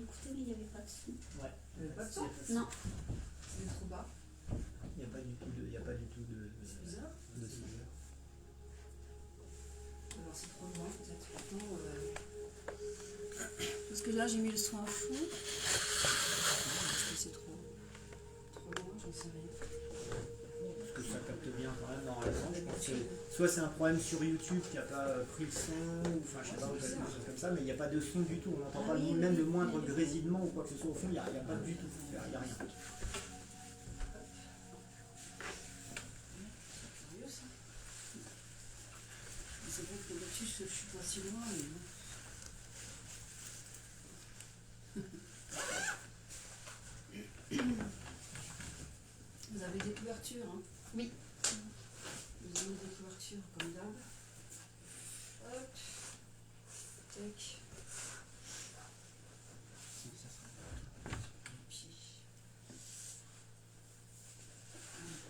écouté, mais il n'y avait pas de son. Ouais. Il n'y avait pas de son. Non. C'est trop bas. Il n'y a pas du tout de. C'est bizarre. De son. Alors c'est trop loin peut-être maintenant. Parce que là j'ai mis le son à fond. Est-ce que c'est trop loin, j'en sais rien. Parce que ça capte bien quand même normalement. Je pense que soit c'est un problème sur YouTube qui n'a pas pris le son, ou enfin je sais pas, ou quelque chose comme ça, mais il n'y a pas de son du tout. On n'entend pas même le moindre grésillement ou quoi que ce soit au fond, il n'y a pas du tout. Il n'y a rien. C'est vrai que là-dessus, je suis pas si loin. Mais bon. Vous avez des couvertures, hein? Oui. Vous avez des couvertures comme d'hab. Hop. Tac.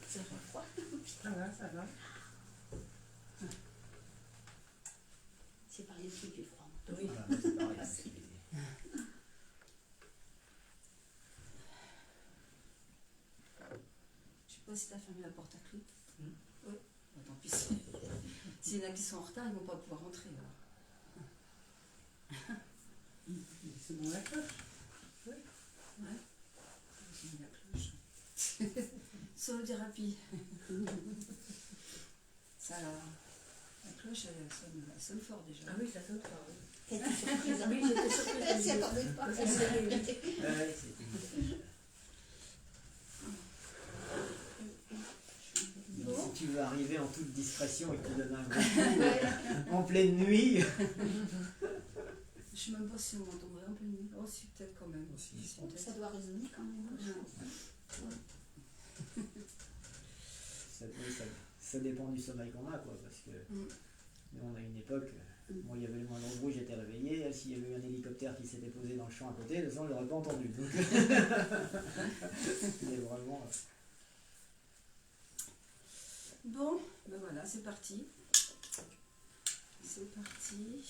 Ça fait froid. Ça va, ça va. C'est par les trucs du froid. Oui. Voilà, c'est pareil. Je sais pas si tu as fermé la porte à clé. Oui. Bon, tant pis. S'il y en a qui sont en retard, ils ne vont pas pouvoir rentrer. C'est bon la cloche? Oui. Ouais. J'ai mis la cloche. Solodérapie. Ça, la cloche, elle sonne fort déjà. Ah oui, ça saute fort. Oui. C'était surprise. Oui, j'étais surprise. Elle s'y attendait pas. Ça, c'est vrai, oui. Donc, si tu veux arriver en toute discrétion et que tu donnes un gros coup en pleine nuit. Je sais même pas si on m'entendrait un peu mieux. Oh, si, peut-être quand même. Si, Si, Ça peut-être. doit résonner quand même. Ouais. Oui, ça dépend du sommeil qu'on a, quoi, parce que nous, on a une époque, moi il y avait le moindre bruit, j'étais réveillé, s'il y avait eu un hélicoptère qui s'était posé dans le champ à côté, le son je l'aurais pas entendu. Donc, il est vraiment. Bon, ben voilà, c'est parti. C'est parti.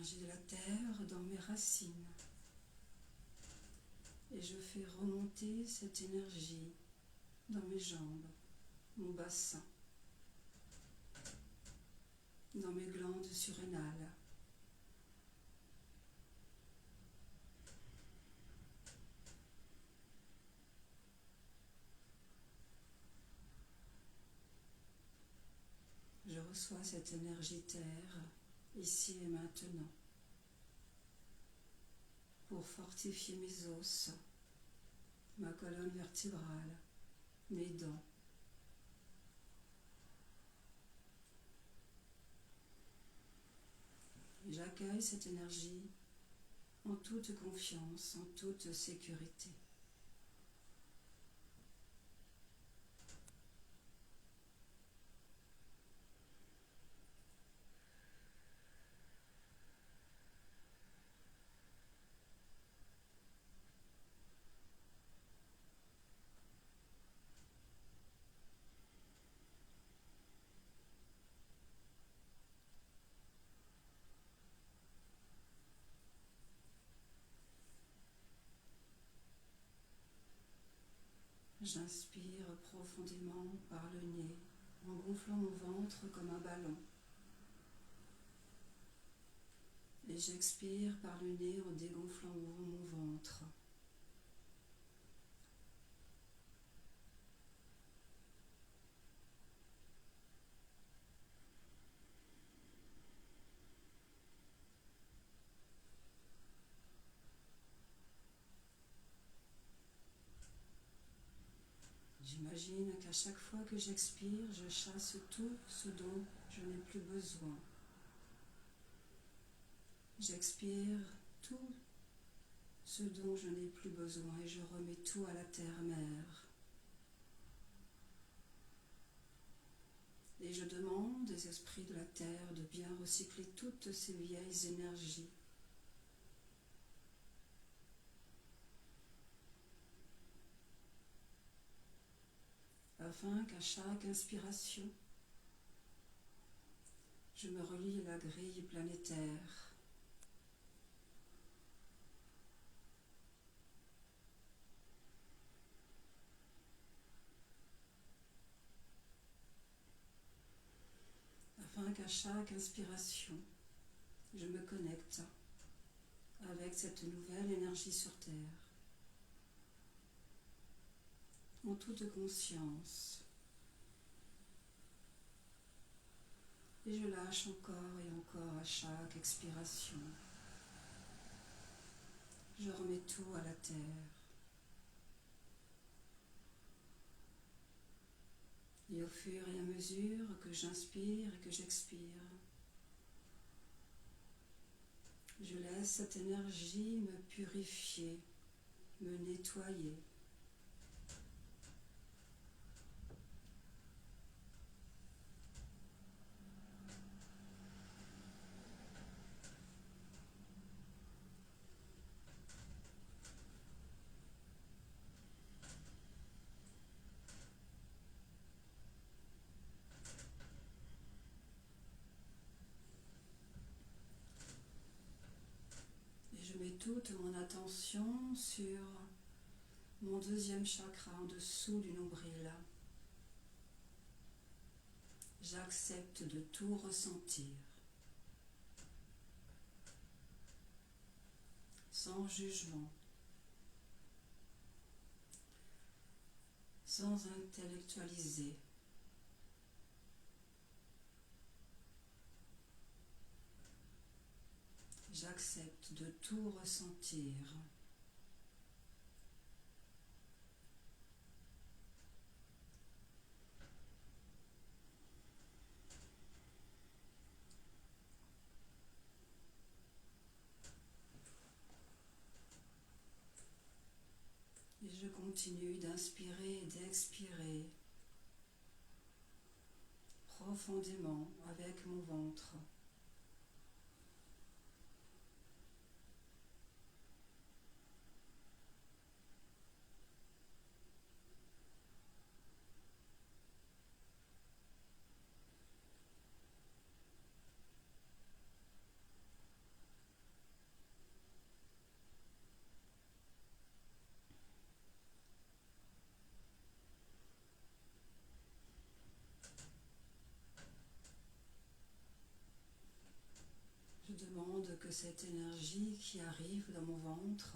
l'énergie de la terre dans mes racines. Et je fais remonter cette énergie dans mes jambes, mon bassin, dans mes glandes surrénales. Je reçois cette énergie terre ici et maintenant pour fortifier mes os, ma colonne vertébrale, mes dents. J'accueille cette énergie en toute confiance, en toute sécurité. J'inspire profondément par le nez en gonflant mon ventre comme un ballon. Et j'expire par le nez en dégonflant mon ventre. J'imagine qu'à chaque fois que j'expire, je chasse tout ce dont je n'ai plus besoin. J'expire tout ce dont je n'ai plus besoin et je remets tout à la terre-mère. Et je demande des esprits de la terre de bien recycler toutes ces vieilles énergies. Afin qu'à chaque inspiration, je me relie à la grille planétaire. Afin qu'à chaque inspiration, je me connecte avec cette nouvelle énergie sur Terre. En toute conscience. Et je lâche encore et encore à chaque expiration. Je remets tout à la terre. Et au fur et à mesure que j'inspire et que j'expire, je laisse cette énergie me purifier, me nettoyer. Je mets toute mon attention sur mon deuxième chakra en dessous du nombril. J'accepte de tout ressentir, sans jugement, sans intellectualiser. J'accepte de tout ressentir. Et je continue d'inspirer et d'expirer profondément avec mon ventre. demande que cette énergie qui arrive dans mon ventre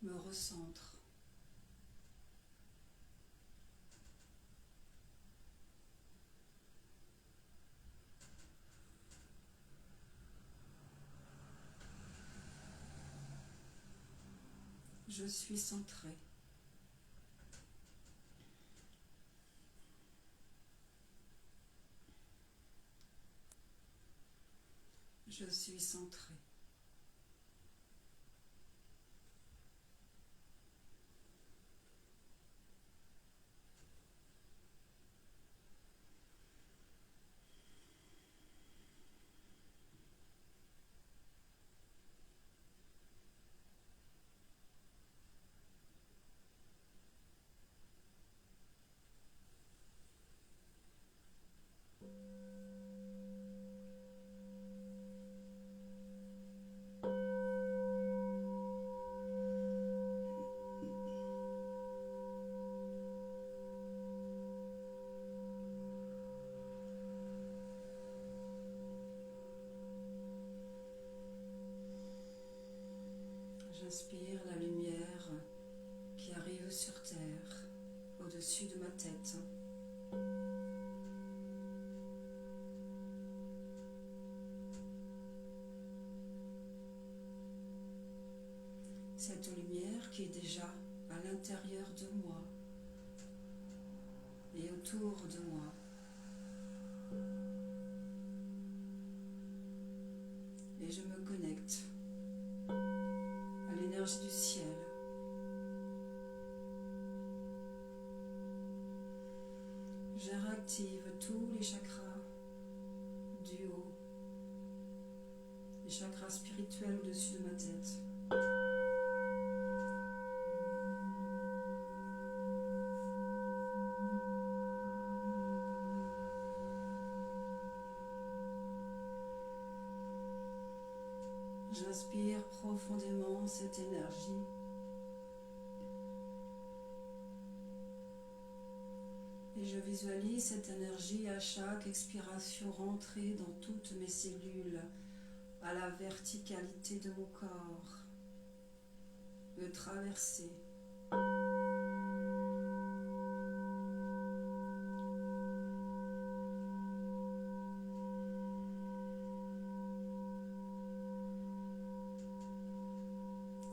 me recentre. Je suis centrée. Je suis centrée. J'inspire la lumière qui arrive sur terre, au-dessus de ma tête. Cette lumière qui est déjà à l'intérieur de moi et autour de moi. Et je me connecte à l'énergie du ciel. Je réactive tous les chakras du haut, les chakras spirituels au-dessus de ma tête. J'inspire profondément cette énergie. Et je visualise cette énergie à chaque expiration rentrer dans toutes mes cellules, à la verticalité de mon corps, me traverser.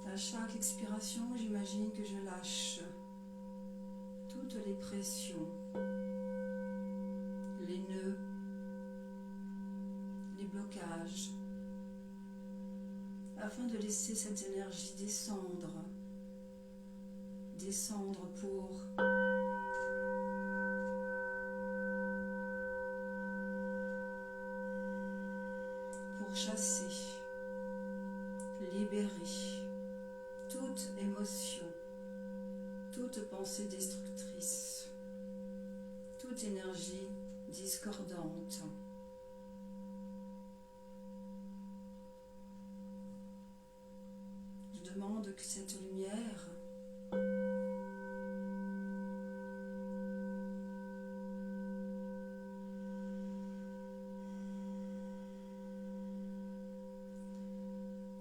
À chaque expiration, j'imagine que je lâche toutes les pressions, les nœuds, les blocages, afin de laisser cette énergie descendre pour chasser, libérer toute émotion, toute pensée destructrice, toute énergie discordante. Je demande que cette lumière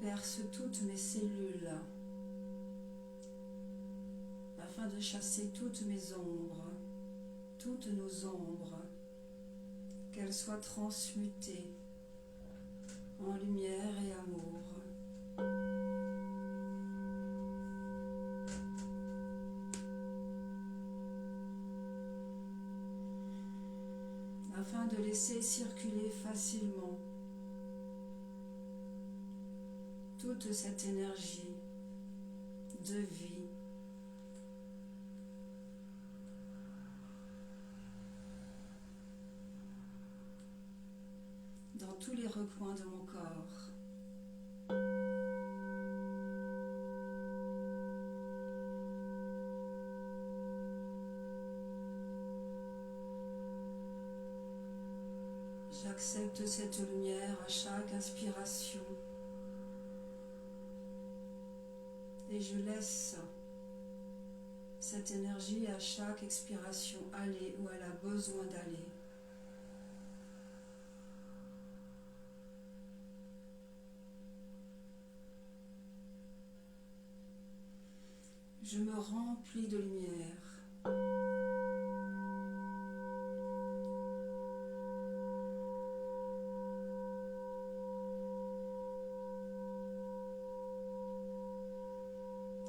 perce toutes mes cellules afin de chasser toutes mes ombres, toutes nos ombres, qu'elles soient transmutées en lumière et amour. Afin de laisser circuler facilement toute cette énergie de vie, dans tous les recoins de mon corps. J'accepte cette lumière à chaque inspiration et je laisse cette énergie à chaque expiration aller où elle a besoin d'aller. Je me remplis de lumière.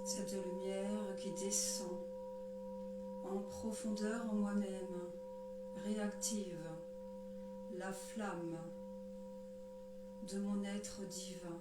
Cette lumière qui descend en profondeur en moi-même, réactive la flamme de mon être divin.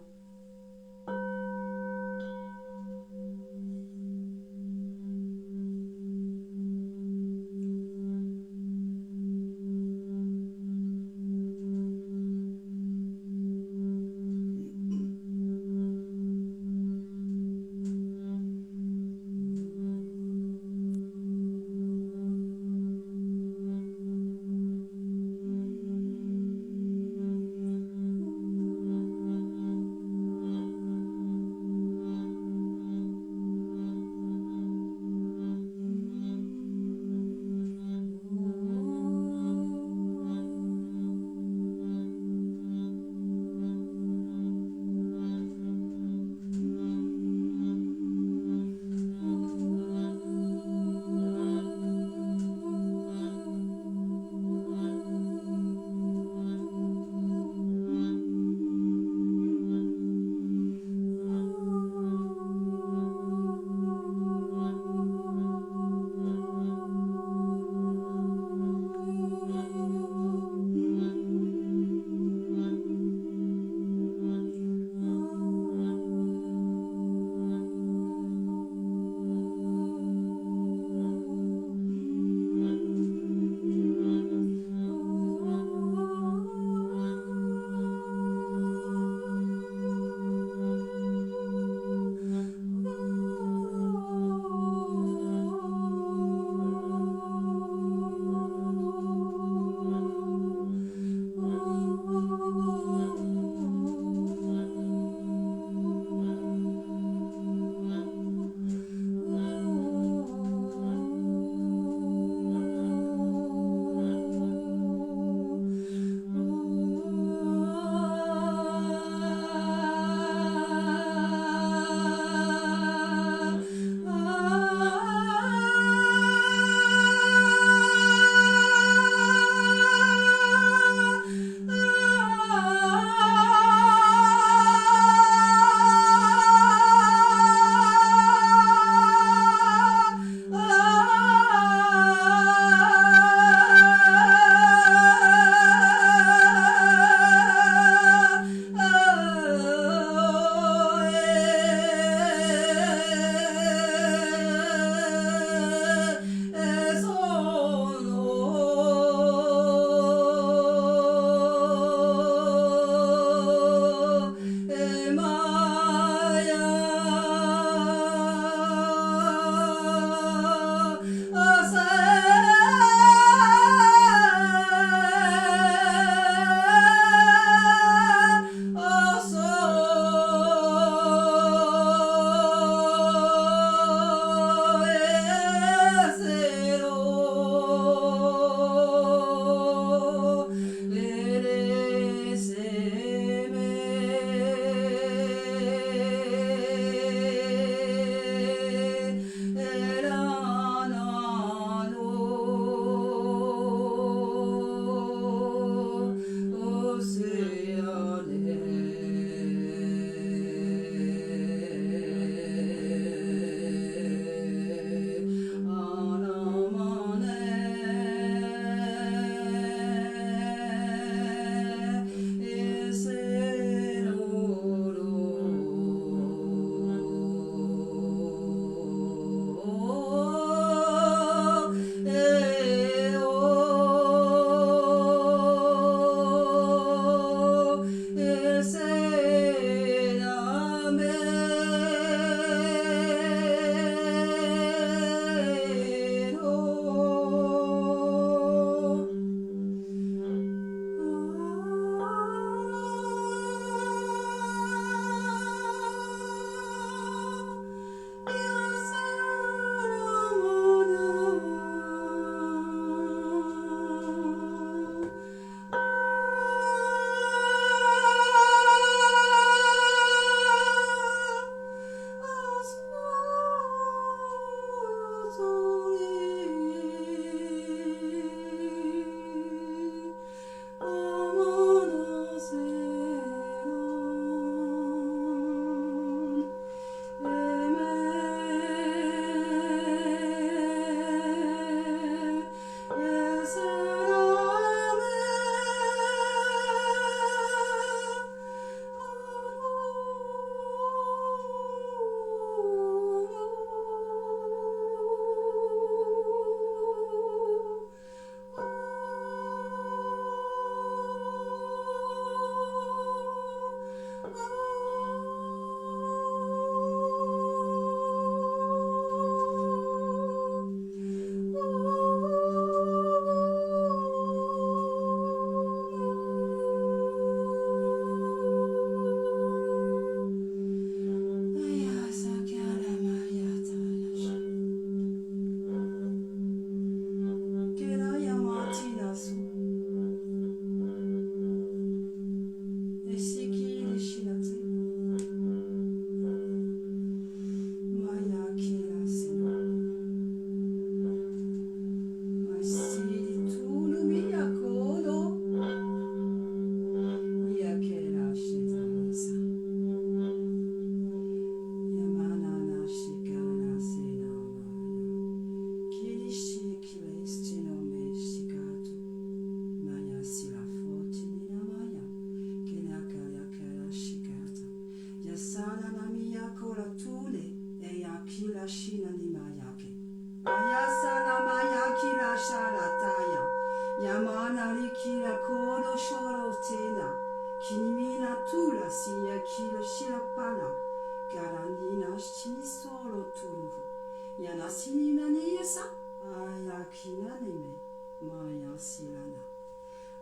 anime maya silana.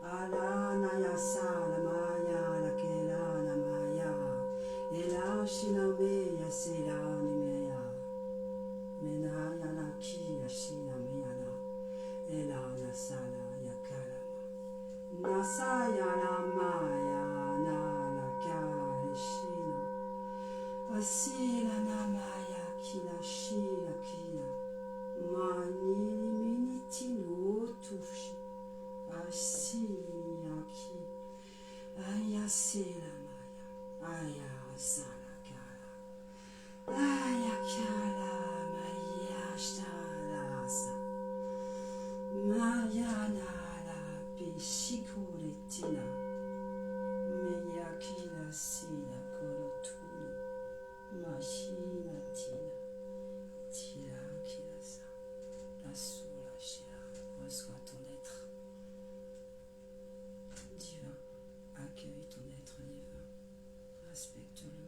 Alana ya sala maya la kelana maya. Ela shiname ya silani meya. Menaya la kia shiname la. Ela na sala ya kalama. Nasaya la maya na la kare shino. Asila na maya kila shila kila. Manili miniti no tushi. Asila ki. Aya sila maya. Aya sala kala. Aya kala maya shtalasa. Maya nala pishikuretina. Meya kila sila korotuni. Machina tina. Tira kila sa. La soula shira. Reçois ton être divin. Accueille ton être divin. Respecte-le.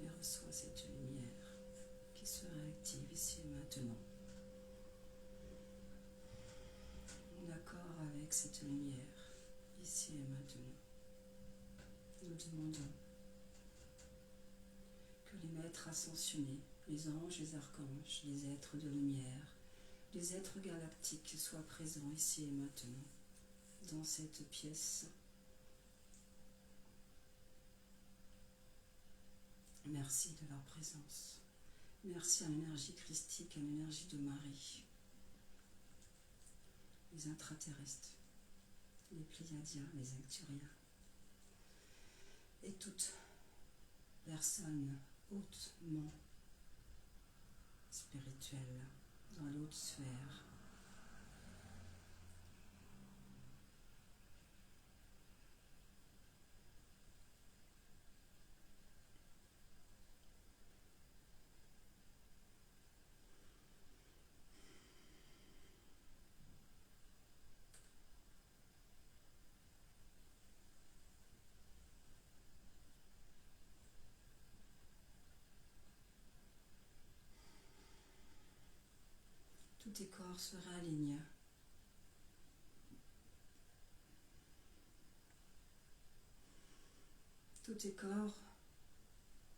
Et reçois cette lumière qui se réactive ici et maintenant. En accord avec cette lumière, ici et maintenant, nous demandons que les maîtres ascensionnés, les anges, les archanges, les êtres de lumière, les êtres galactiques soient présents ici et maintenant, dans cette pièce. Merci de leur présence. Merci à l'énergie christique, à l'énergie de Marie, les intraterrestres, les Pléiadiens, les Acturiens, et toute personne hautement spirituelle dans l'autre sphère. Tous tes corps se réalignent. Tous tes corps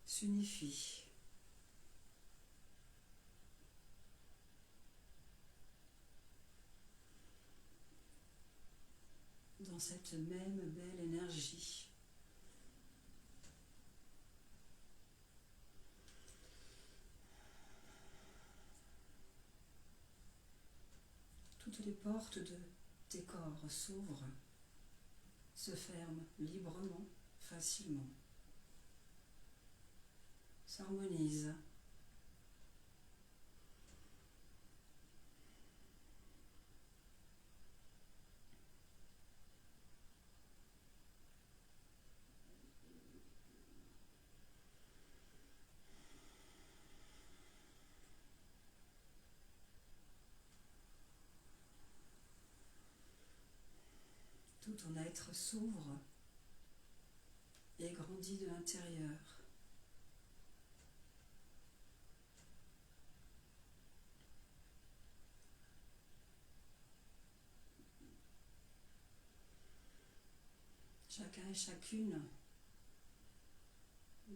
s'unifient. Dans cette même belle énergie. Toutes les portes de tes corps s'ouvrent, se ferment librement, facilement, s'harmonisent. Tout ton être s'ouvre et grandit de l'intérieur. Chacun et chacune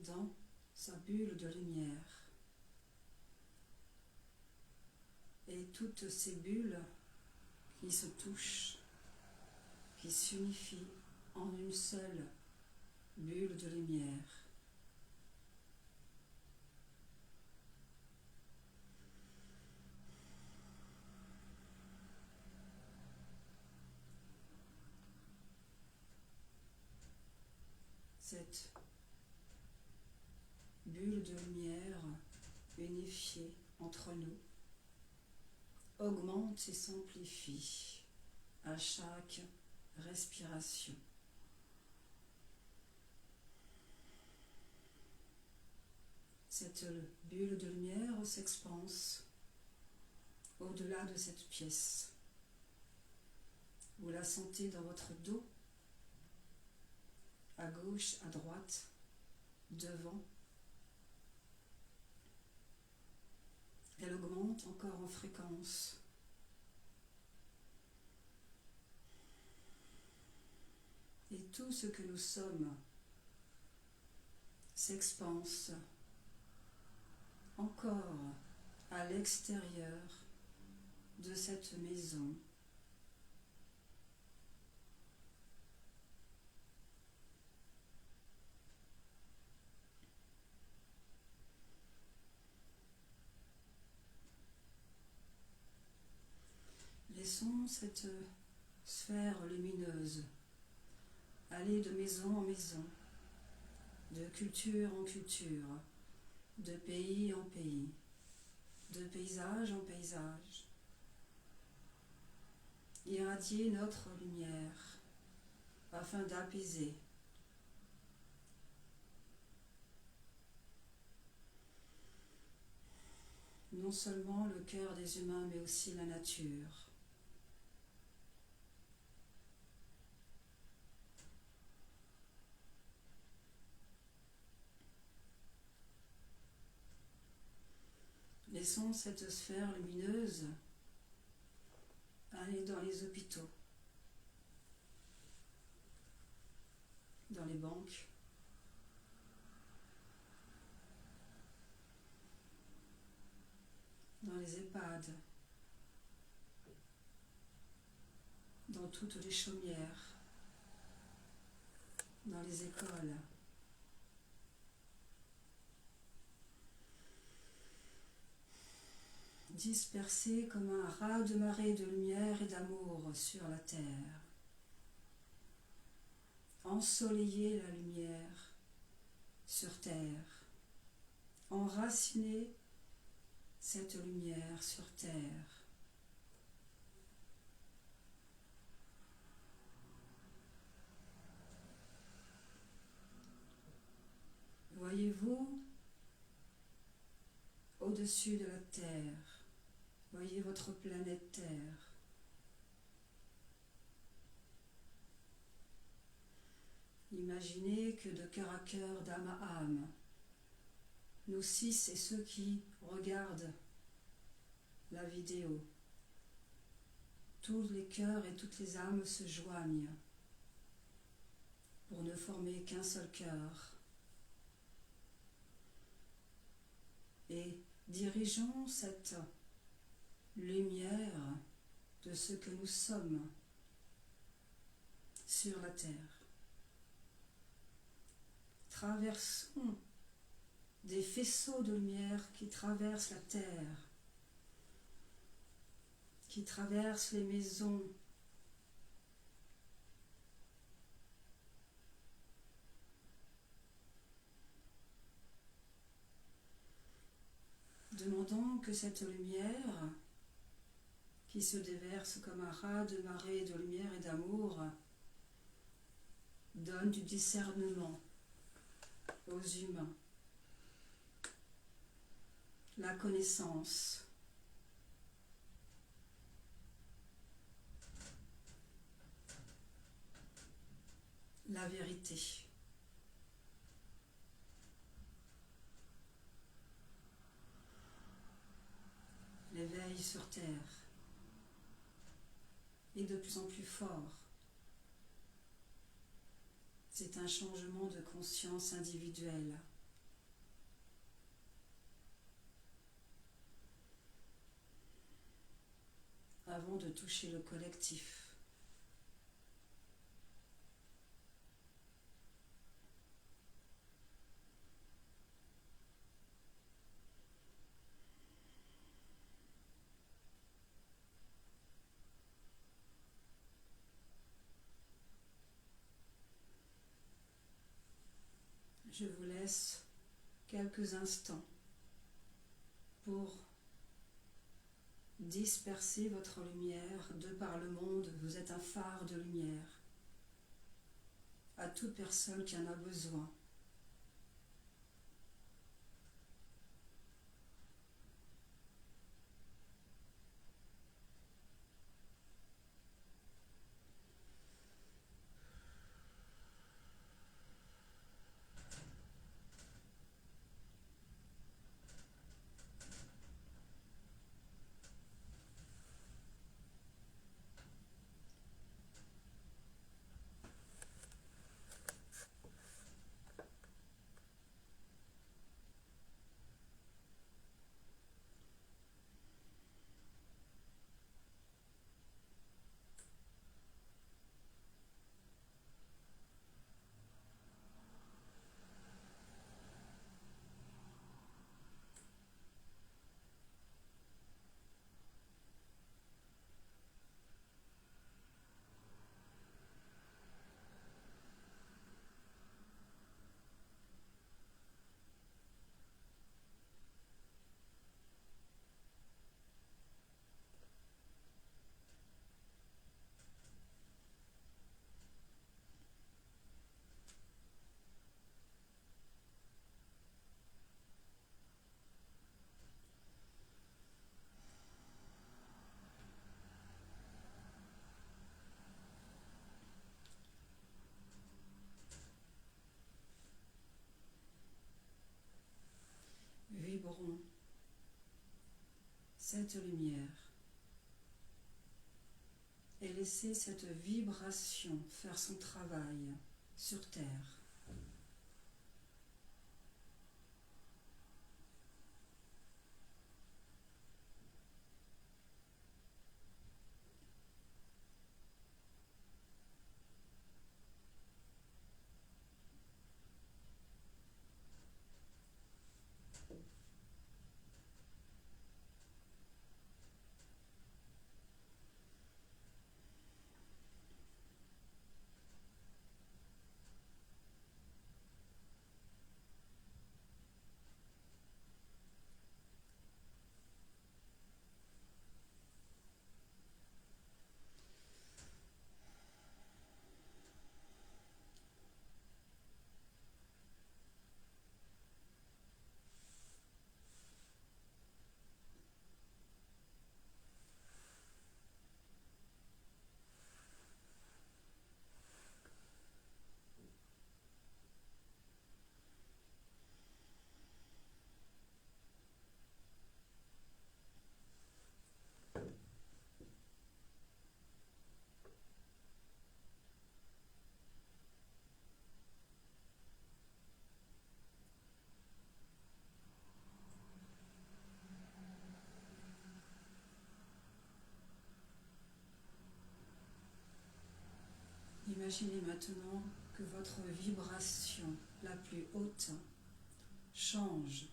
dans sa bulle de lumière. Et toutes ces bulles qui se touchent, qui s'unifient en une seule bulle de lumière. Cette bulle de lumière unifiée entre nous augmente et s'amplifie à chaque respiration. Cette bulle de lumière s'expanse au-delà de cette pièce. Vous la sentez dans votre dos, à gauche, à droite, devant, monte encore en fréquence. Et tout ce que nous sommes s'expanse encore à l'extérieur de cette maison. Laissons cette sphère lumineuse aller de maison en maison, de culture en culture, de pays en pays, de paysage en paysage. Irradier notre lumière afin d'apaiser non seulement le cœur des humains mais aussi la nature. Laissons cette sphère lumineuse aller dans les hôpitaux, dans les banques, dans les EHPAD, dans toutes les chaumières, dans les écoles. Dispersé comme un raz-de-marée de lumière et d'amour sur la terre. Ensoleiller la lumière sur terre. Enraciner cette lumière sur terre. Voyez-vous au-dessus de la terre? Voyez votre planète Terre. Imaginez que de cœur à cœur, d'âme à âme, nous six et ceux qui regardent la vidéo, tous les cœurs et toutes les âmes se joignent pour ne former qu'un seul cœur. Et dirigeons cette lumière de ce que nous sommes sur la terre. Traversons des faisceaux de lumière qui traversent la terre, qui traversent les maisons, demandons que cette lumière qui se déverse comme un raz-de-marée de lumière et d'amour donne du discernement aux humains, la connaissance, la vérité. L'éveil sur terre est de plus en plus fort. C'est un changement de conscience individuelle. Avant de toucher le collectif. Je vous laisse quelques instants pour disperser votre lumière de par le monde. Vous êtes un phare de lumière à toute personne qui en a besoin. cette lumière et laissez cette vibration faire son travail sur Terre. Imaginez maintenant que votre vibration la plus haute change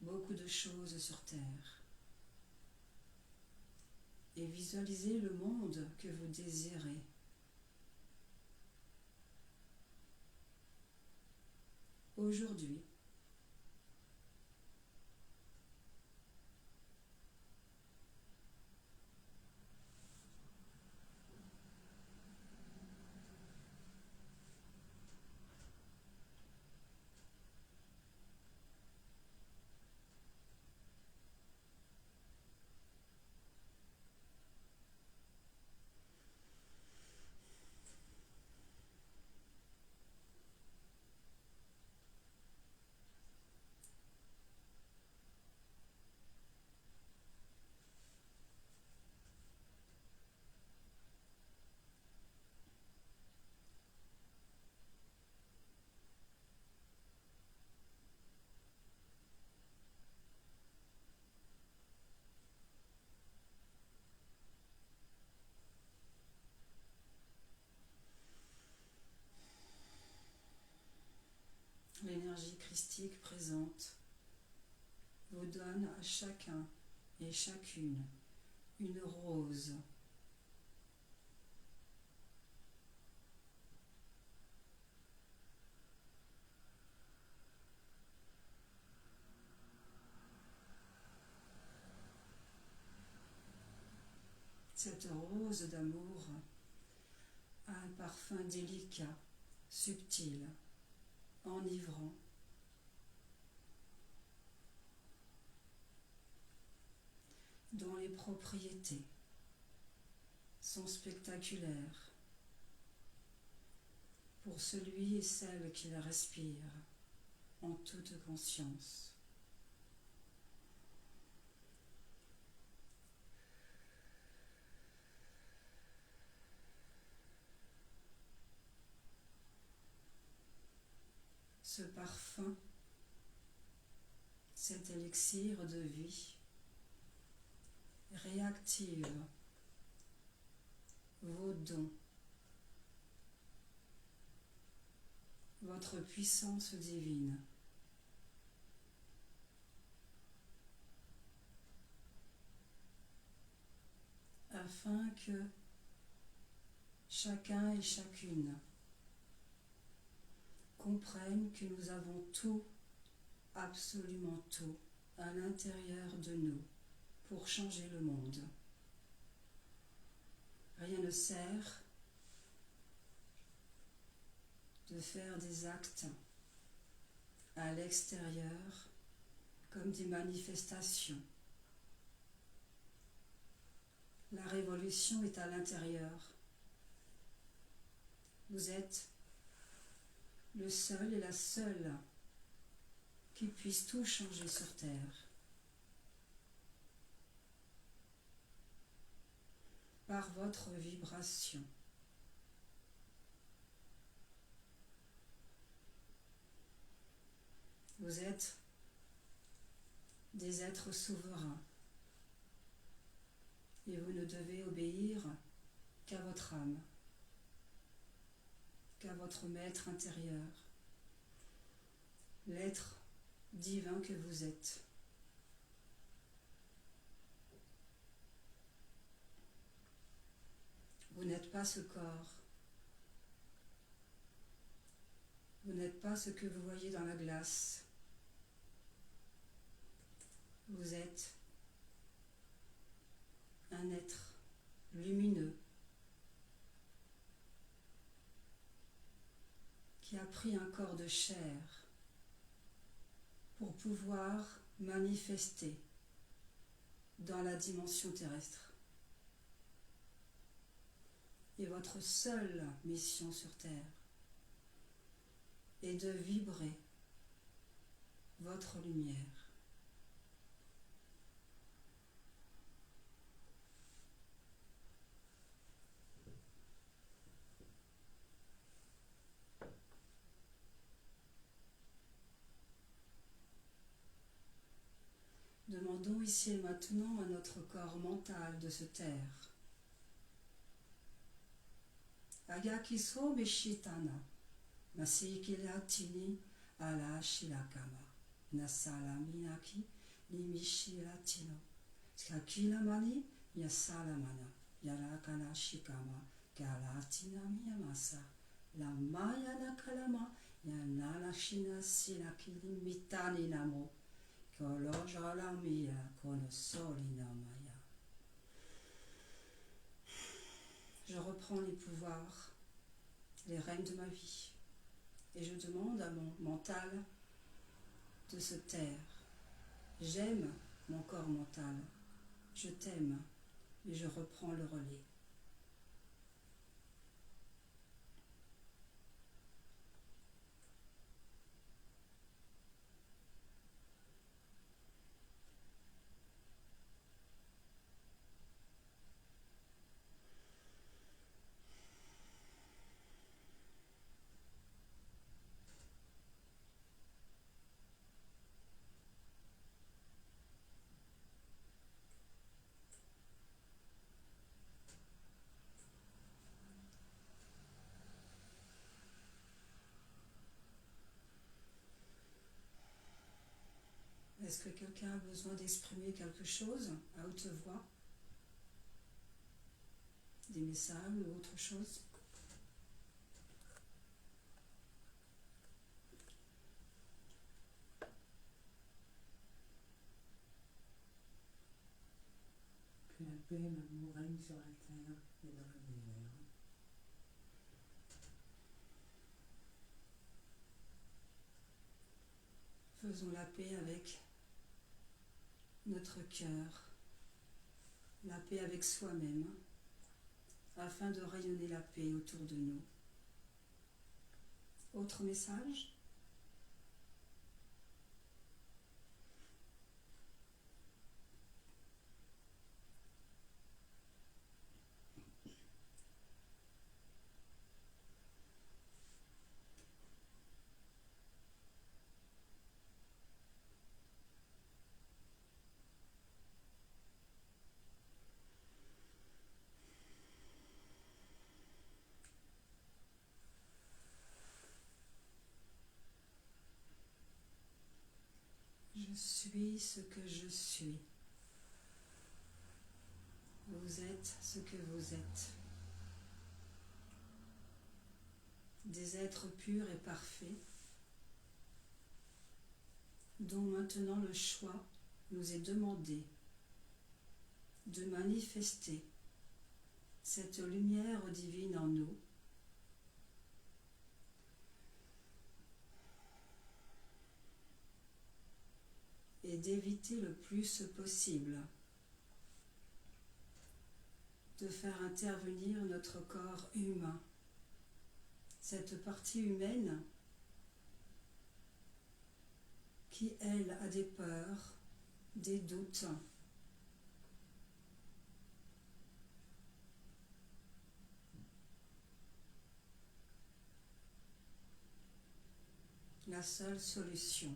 beaucoup de choses sur Terre. Et visualisez le monde que vous désirez. Aujourd'hui, l'énergie christique présente vous donne à chacun et chacune une rose. Cette rose d'amour a un parfum délicat, subtil, enivrant. Dont les propriétés sont spectaculaires pour celui et celle qui la respire en toute conscience. Ce parfum, cet élixir de vie, réactive vos dons, votre puissance divine, afin que chacun et chacune comprennent que nous avons tout, absolument tout, à l'intérieur de nous pour changer le monde. Rien ne sert de faire des actes à l'extérieur comme des manifestations. La révolution est à l'intérieur. Vous êtes le seul et la seule qui puisse tout changer sur Terre. par votre vibration. Vous êtes des êtres souverains et vous ne devez obéir qu'à votre âme, qu'à votre maître intérieur, l'être divin que vous êtes. Vous n'êtes pas ce corps. Vous n'êtes pas ce que vous voyez dans la glace. Vous êtes un être lumineux qui a pris un corps de chair pour pouvoir manifester dans la dimension terrestre. Et votre seule mission sur Terre est de vibrer votre lumière. Demandons ici et maintenant à notre corps mental de se taire. Agakiso Beshitana, Masikilatini ala Shilakama, Nasala Minaki, Limishilatino, Skakilamani, Yasalamana, Yarakana Shikama, Galatina Miyamasa, La Mayana Kalama, Yanala Shina Silakili Mitani Namo, Kolojalamia, Konosolinamaya. Je reprends les pouvoirs, les règnes de ma vie, et je demande à mon mental de se taire. J'aime mon corps mental, je t'aime, et je reprends le relais. Est-ce que quelqu'un a besoin d'exprimer quelque chose à haute voix? Des messages ou autre chose? Que la paix et l'amour règnent sur la terre et dans l'univers. Faisons la paix avec notre cœur, la paix avec soi-même, afin de rayonner la paix autour de nous. Autre message? Je suis ce que je suis. Vous êtes ce que vous êtes. Des êtres purs et parfaits, dont maintenant le choix nous est demandé de manifester cette lumière divine en nous, et d'éviter le plus possible de faire intervenir notre corps humain, cette partie humaine qui, elle, a des peurs, des doutes, seule solution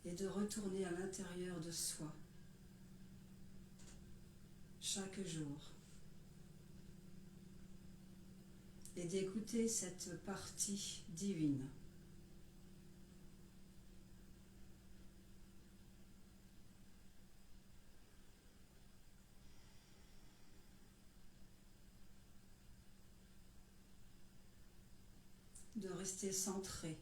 et de retourner à l'intérieur de soi chaque jour et d'écouter cette partie divine. De rester centré.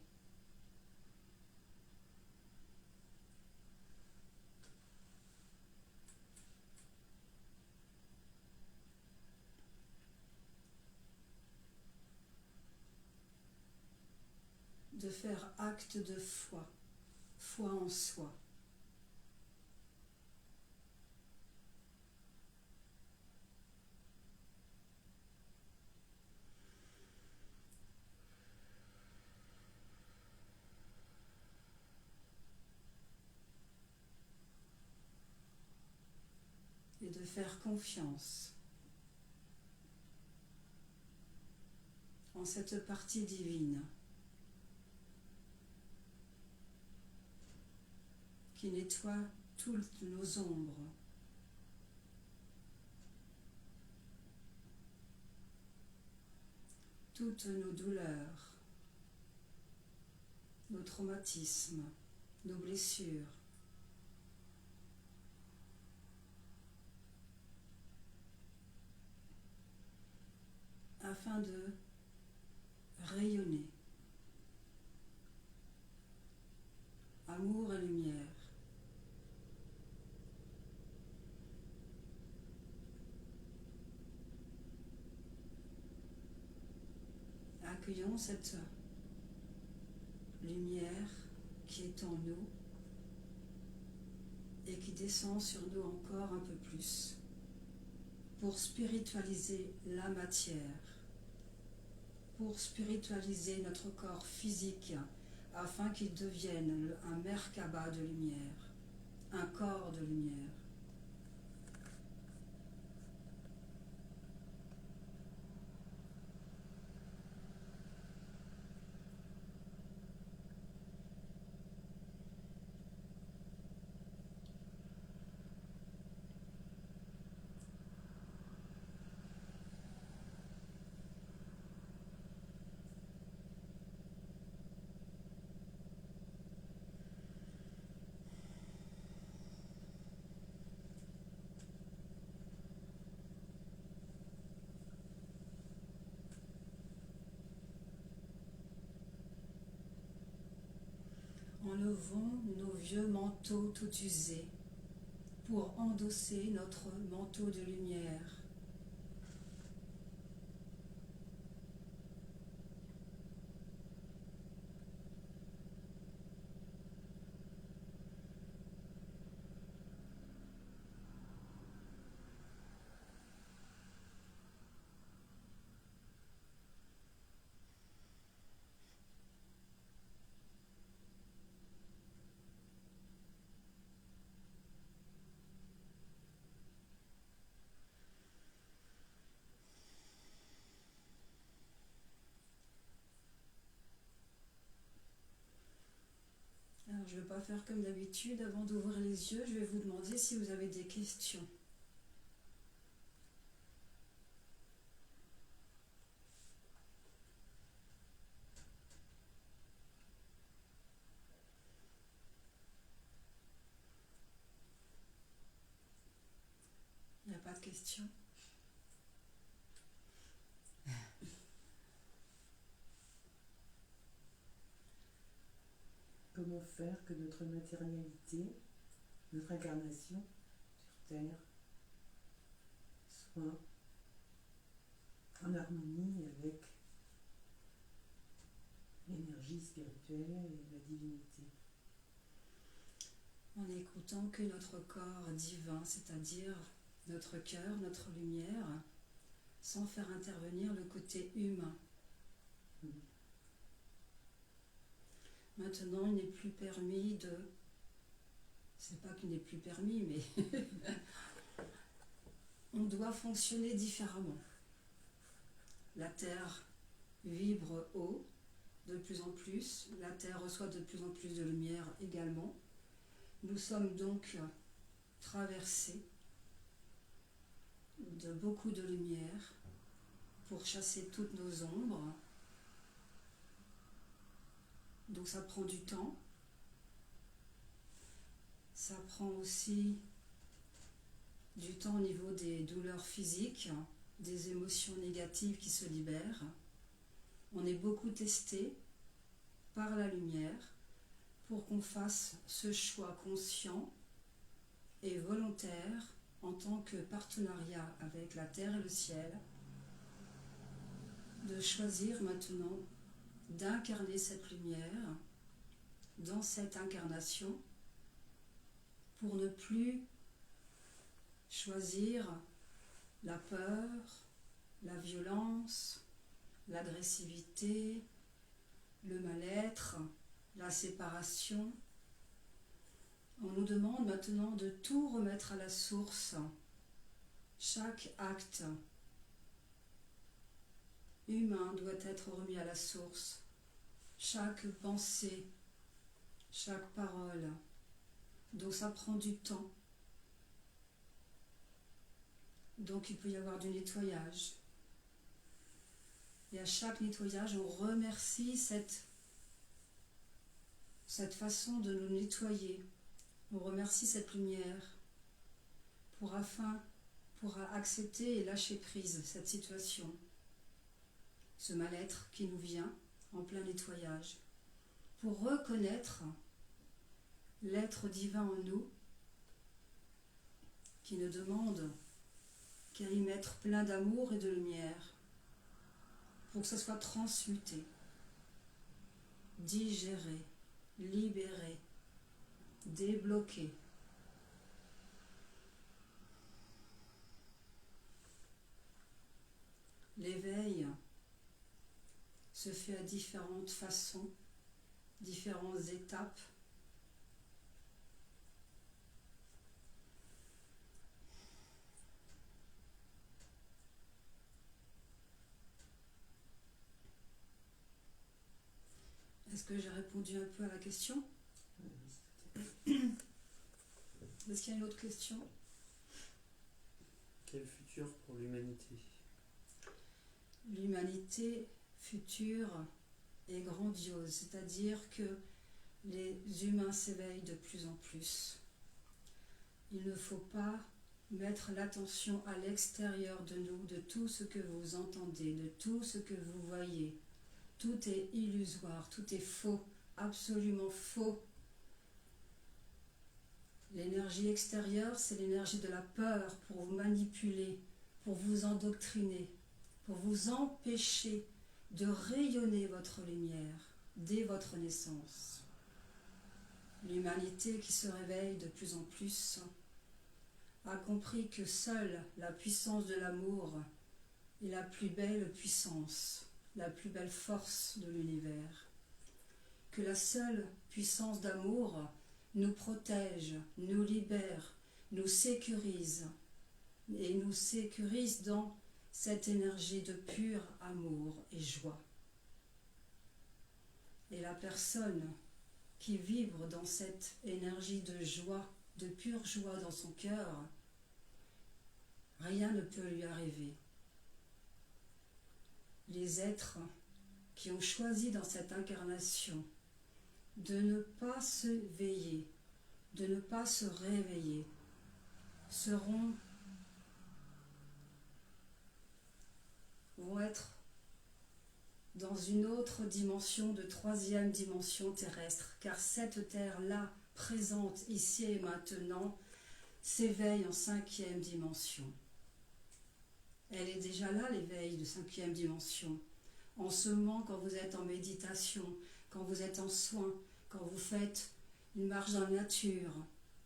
De faire acte de foi, foi en soi. Et de faire confiance en cette partie divine qui nettoie toutes nos ombres, toutes nos douleurs, nos traumatismes, nos blessures. Afin de rayonner amour et lumière. Accueillons cette lumière qui est en nous et qui descend sur nous encore un peu plus pour spiritualiser la matière, pour spiritualiser notre corps physique afin qu'il devienne un Merkaba de lumière, un corps de lumière. Enlevons nos vieux manteaux tout usés pour endosser notre manteau de lumière. Alors, je ne vais pas faire comme d'habitude. Avant d'ouvrir les yeux, je vais vous demander si vous avez des questions. Il n'y a pas de questions? Comment faire que notre matérialité, notre incarnation sur Terre, soit en harmonie avec l'énergie spirituelle et la divinité? En écoutant que notre corps divin, c'est-à-dire notre cœur, notre lumière, sans faire intervenir le côté humain. Maintenant, il n'est plus permis de... C'est pas qu'il n'est plus permis, mais on doit fonctionner différemment. La Terre vibre haut de plus en plus, la Terre reçoit de plus en plus de lumière également. Nous sommes donc traversés de beaucoup de lumière pour chasser toutes nos ombres. Donc ça prend du temps. Ça prend aussi du temps au niveau des douleurs physiques, des émotions négatives qui se libèrent. On est beaucoup testé par la lumière pour qu'on fasse ce choix conscient et volontaire en tant que partenariat avec la terre et le ciel, de choisir maintenant d'incarner cette lumière dans cette incarnation pour ne plus choisir la peur, la violence, l'agressivité, le mal-être, la séparation. On nous demande maintenant de tout remettre à la source. Chaque acte humain doit être remis à la source. Chaque pensée, chaque parole. Donc ça prend du temps. Donc il peut y avoir du nettoyage. Et à chaque nettoyage, on remercie cette façon de nous nettoyer. On remercie cette lumière pour accepter et lâcher prise cette situation, ce mal-être qui nous vient en plein nettoyage, pour reconnaître l'être divin en nous qui nous demande qu'à y mettre plein d'amour et de lumière pour que ça soit transmuté, digéré, libéré, débloqué. L'éveil se fait à différentes façons, différentes étapes. Est-ce que j'ai répondu un peu à la question? Est-ce qu'il y a une autre question? Quel futur pour l'humanité? L'humanité future est grandiose, c'est-à-dire que les humains s'éveillent de plus en plus. Il ne faut pas mettre l'attention à l'extérieur de nous, de tout ce que vous entendez, de tout ce que vous voyez. Tout est illusoire, tout est faux, absolument faux. L'énergie extérieure, c'est l'énergie de la peur pour vous manipuler, pour vous endoctriner, pour vous empêcher de rayonner votre lumière dès votre naissance. L'humanité qui se réveille de plus en plus a compris que seule la puissance de l'amour est la plus belle puissance, la plus belle force de l'univers. Que la seule puissance d'amour nous protège, nous libère, nous sécurise, et nous sécurise dans cette énergie de pur amour et joie. Et la personne qui vibre dans cette énergie de joie, de pure joie dans son cœur, rien ne peut lui arriver. Les êtres qui ont choisi dans cette incarnation de ne pas se veiller, de ne pas se réveiller, vont être dans une autre dimension, de troisième dimension terrestre, car cette terre-là, présente ici et maintenant, s'éveille en cinquième dimension. Elle est déjà là, l'éveil de cinquième dimension. En ce moment, quand vous êtes en méditation, quand vous êtes en soin, quand vous faites une marche dans la nature,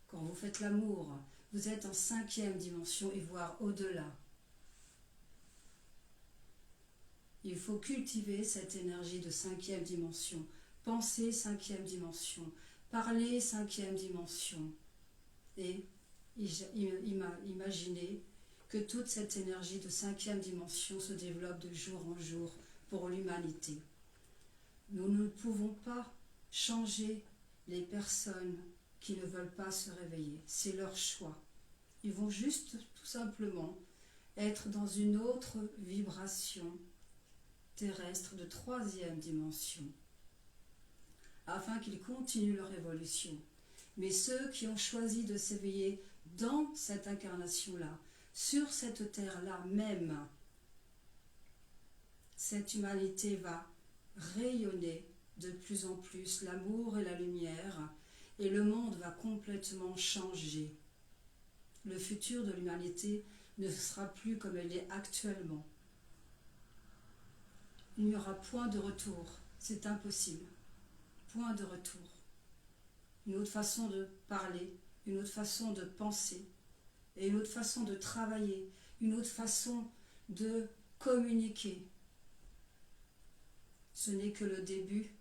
quand vous faites l'amour, vous êtes en cinquième dimension et voire au-delà. Il faut cultiver cette énergie de cinquième dimension, penser cinquième dimension, parler cinquième dimension et imaginer que toute cette énergie de cinquième dimension se développe de jour en jour pour l'humanité. Nous ne pouvons pas changer les personnes qui ne veulent pas se réveiller. C'est leur choix. Ils vont juste tout simplement être dans une autre vibration terrestre de 3e dimension, afin qu'ils continuent leur évolution. Mais ceux qui ont choisi de s'éveiller dans cette incarnation-là, sur cette terre-là même, cette humanité va rayonner de plus en plus l'amour et la lumière, et le monde va complètement changer. Le futur de l'humanité ne sera plus comme elle est actuellement. Il n'y aura point de retour, c'est impossible. Point de retour. Une autre façon de parler, une autre façon de penser, et une autre façon de travailler, une autre façon de communiquer. Ce n'est que le début.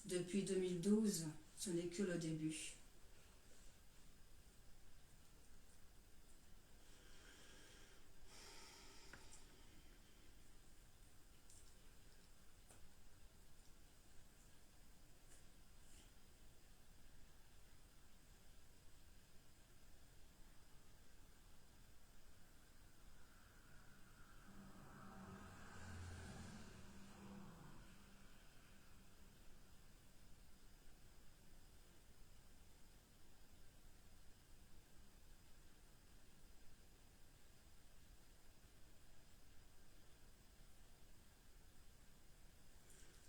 Depuis 2012, ce n'est que le début.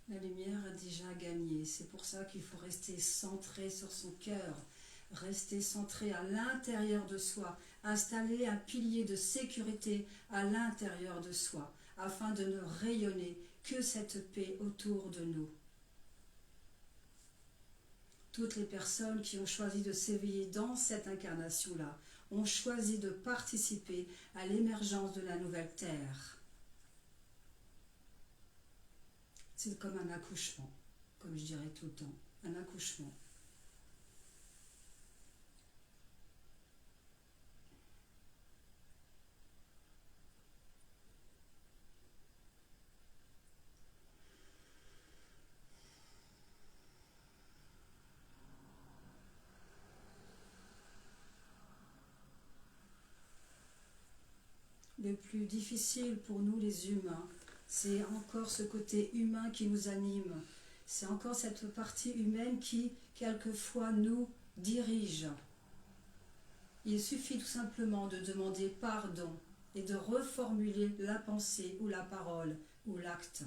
La lumière a déjà gagné. C'est pour ça qu'il faut rester centré sur son cœur, rester centré à l'intérieur de soi, installer un pilier de sécurité à l'intérieur de soi, afin de ne rayonner que cette paix autour de nous. Toutes les personnes qui ont choisi de s'éveiller dans cette incarnation-là ont choisi de participer à l'émergence de la nouvelle Terre. C'est comme un accouchement, comme je dirais tout le temps, un accouchement. Le plus difficile pour nous les humains, c'est encore ce côté humain qui nous anime. C'est encore cette partie humaine qui, quelquefois, nous dirige. Il suffit tout simplement de demander pardon et de reformuler la pensée ou la parole ou l'acte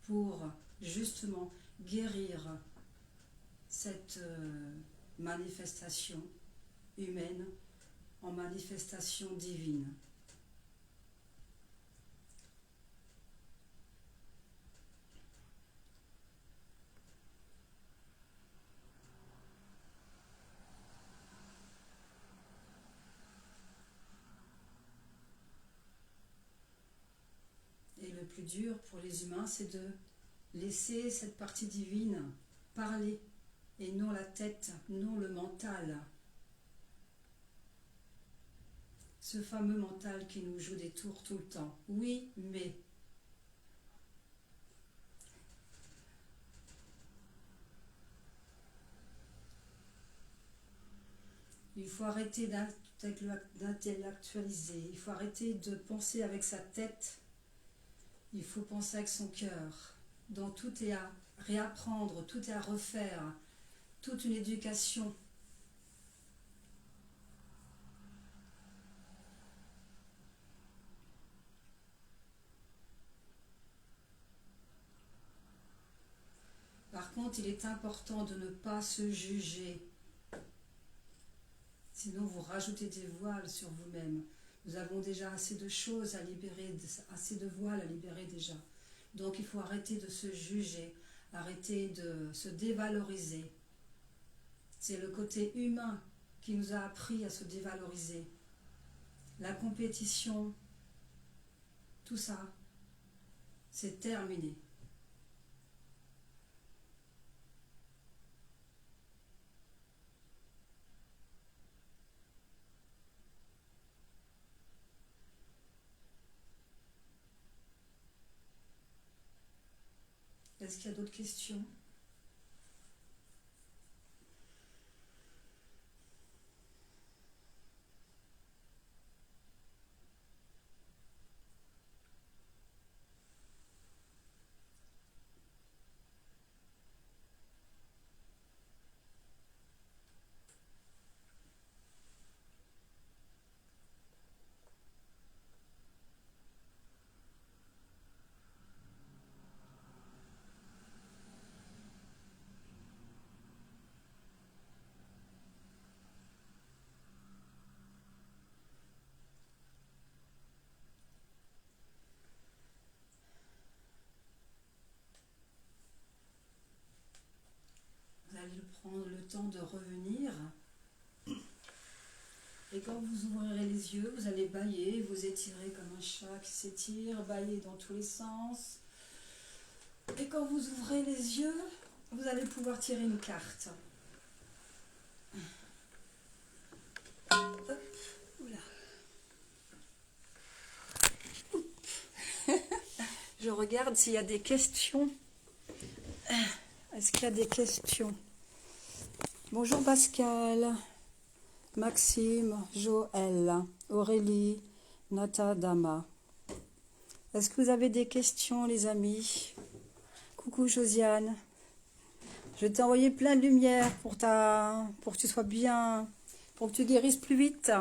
pour justement guérir cette manifestation humaine en manifestation divine. Et le plus dur pour les humains, c'est de laisser cette partie divine parler, et non la tête, non le mental. Ce fameux mental qui nous joue des tours tout le temps. Oui, mais. Il faut arrêter d'intellectualiser, il faut arrêter de penser avec sa tête, il faut penser avec son cœur. Donc tout est à réapprendre, tout est à refaire, toute une éducation. Par contre, il est important de ne pas se juger. Sinon, vous rajoutez des voiles sur vous-même. Nous avons déjà assez de choses à libérer, assez de voiles à libérer déjà. Donc, il faut arrêter de se juger, arrêter de se dévaloriser. C'est le côté humain qui nous a appris à se dévaloriser. La compétition, tout ça, c'est terminé. Est-ce qu'il y a d'autres questions? Vous allez prendre le temps de revenir. Et quand vous ouvrirez les yeux, vous allez bâiller, vous étirer comme un chat qui s'étire, bâiller dans tous les sens. Et quand vous ouvrez les yeux, vous allez pouvoir tirer une carte. Hop, oula. Je regarde s'il y a des questions. Est-ce qu'il y a des questions? Bonjour Pascal, Maxime, Joël, Aurélie, Nata, Dama. Est-ce que vous avez des questions, les amis? Coucou Josiane. Je vais t'envoyer plein de lumière pour que tu sois bien, pour que tu guérisses plus vite.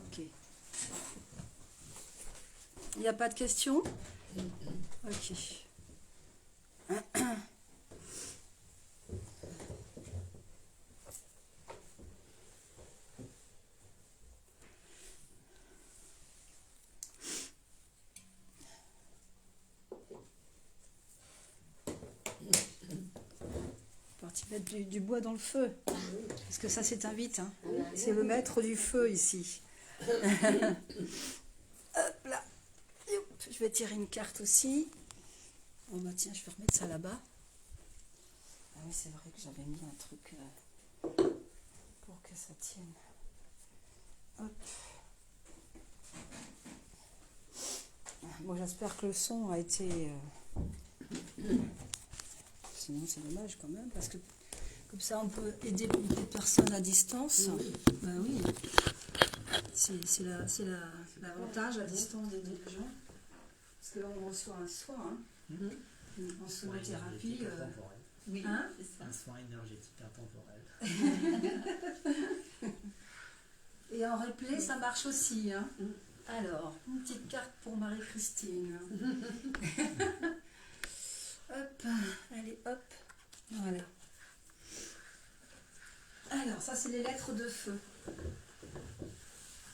Ok. Il n'y a pas de questions? Ok. Parti mettre du bois dans le feu. Parce que ça s'éteint vite. Hein. C'est le maître du feu ici. Hop là. Je vais tirer une carte aussi. Bon bah tiens, je vais remettre ça là-bas. Ah oui, c'est vrai que j'avais mis un truc pour que ça tienne. Hop. Bon, j'espère que le son a été... Sinon, c'est dommage quand même, parce que comme ça, on peut aider des personnes à distance. Ben oui. C'est l'avantage à distance d'aider les gens. Parce que là, on reçoit un soin. Hein. En sonothérapie. Oui, Hein? c'est ça. Un soin énergétique intemporel. Et en replay, ça marche aussi. Hein. Alors, une petite carte pour Marie-Christine. Hop, allez, hop. Voilà. Alors, ça, c'est les lettres de feu.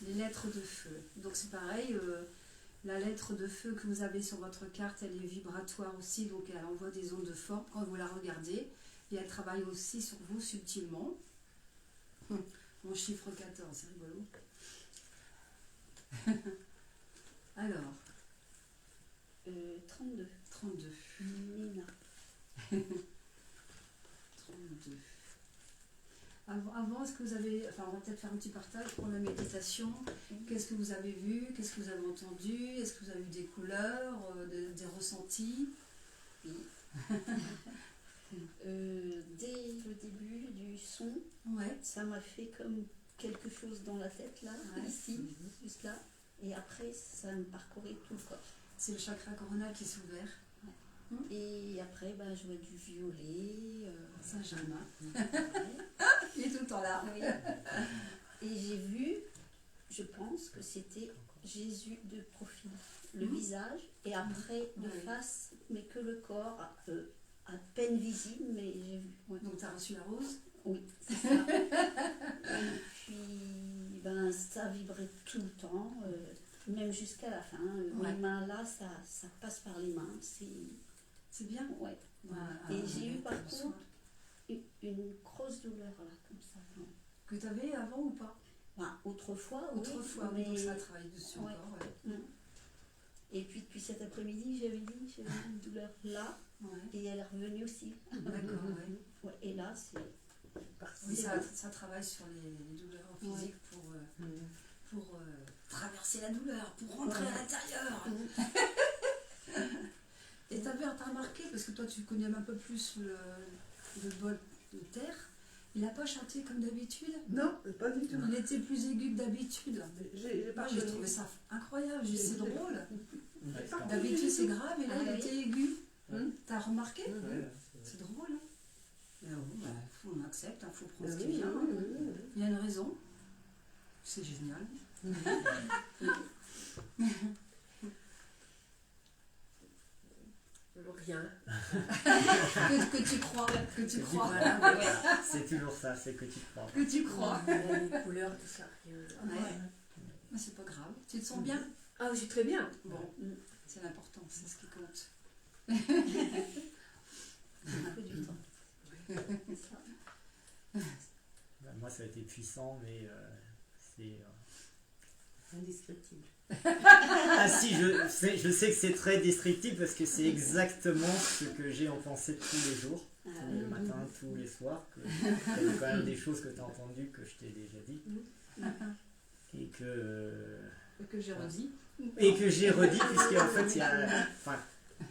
Les lettres de feu. Donc, c'est pareil. La lettre de feu que vous avez sur votre carte, elle est vibratoire aussi. Donc, elle envoie des ondes de forme quand vous la regardez. Et elle travaille aussi sur vous subtilement. Mon chiffre 14, c'est rigolo. Alors, 32. 32. Nina. 32. Avant, est-ce que vous avez... Enfin, on va peut-être faire un petit partage pour la méditation. Qu'est-ce que vous avez vu? Qu'est-ce que vous avez entendu? Est-ce que vous avez vu des couleurs, des ressentis? Oui. Dès le début du son, Ouais. ça m'a fait comme quelque chose dans la tête, là, Ouais. ici, juste là. Et après, ça me parcourait tout le corps. C'est le chakra coronal qui s'est ouvert. Et après, ben, je vois du violet. Saint-Germain. Ouais. Il est tout le temps là. Oui. Et j'ai vu, je pense que c'était Jésus de profil, le visage, et après de Ouais. face, mais que le corps, à peine visible, mais j'ai vu. Ouais. Donc, tu as reçu la rose? Oui, c'est ça. Et puis, ben, ça vibrait tout le temps, même jusqu'à la fin. Ouais. Mes mains là, ça passe par les mains. C'est bien. Ouais. Voilà. Et j'ai eu par Le soin. contre une grosse douleur là, comme ça. Que tu avais avant ou pas? Enfin, autrefois, oui, Autrefois, mais... donc ça travaille dessus Ouais. encore. Ouais. Et puis depuis cet après-midi, j'avais une douleur là, Ouais. et elle est revenue aussi. D'accord, ouais. Ouais, et là, c'est Oui, ça travaille sur les douleurs physiques pour traverser la douleur, pour rentrer à l'intérieur. Et t'as remarqué, parce que toi tu connais un peu plus le bol de terre, il n'a pas chanté comme d'habitude. Non, pas du tout. Il était plus aigu que d'habitude. J'ai pas Moi j'ai trouvé ça incroyable, c'est drôle. Ouais, c'est D'habitude c'est grave et là il était aigu. Ouais. T'as remarqué? Ouais, C'est drôle. Hein. Mais bon, on accepte, il faut prendre ce qui Oui, vient. oui, oui, oui. Il y a une raison. C'est génial. Rien. Que tu crois. Que tu crois. Voilà, ouais. C'est toujours ça, c'est que tu crois. Que tu crois. Les couleurs, tout ça. Rien. Ouais. Mais c'est pas grave. Tu te sens bien? Ah, je suis très bien. Bon, c'est l'important, c'est ce qui compte. Un peu du temps. Ça. Ben, moi, ça a été puissant, mais c'est... Indescriptible. Ah si, je sais que c'est très descriptif parce que c'est exactement ce que j'ai en pensée tous les jours, tous les matins, tous les soirs. Il y a quand même des choses que tu as entendues que je t'ai déjà dit. Et Que j'ai redit. j'ai redit, puisque en fait, il y a... Enfin,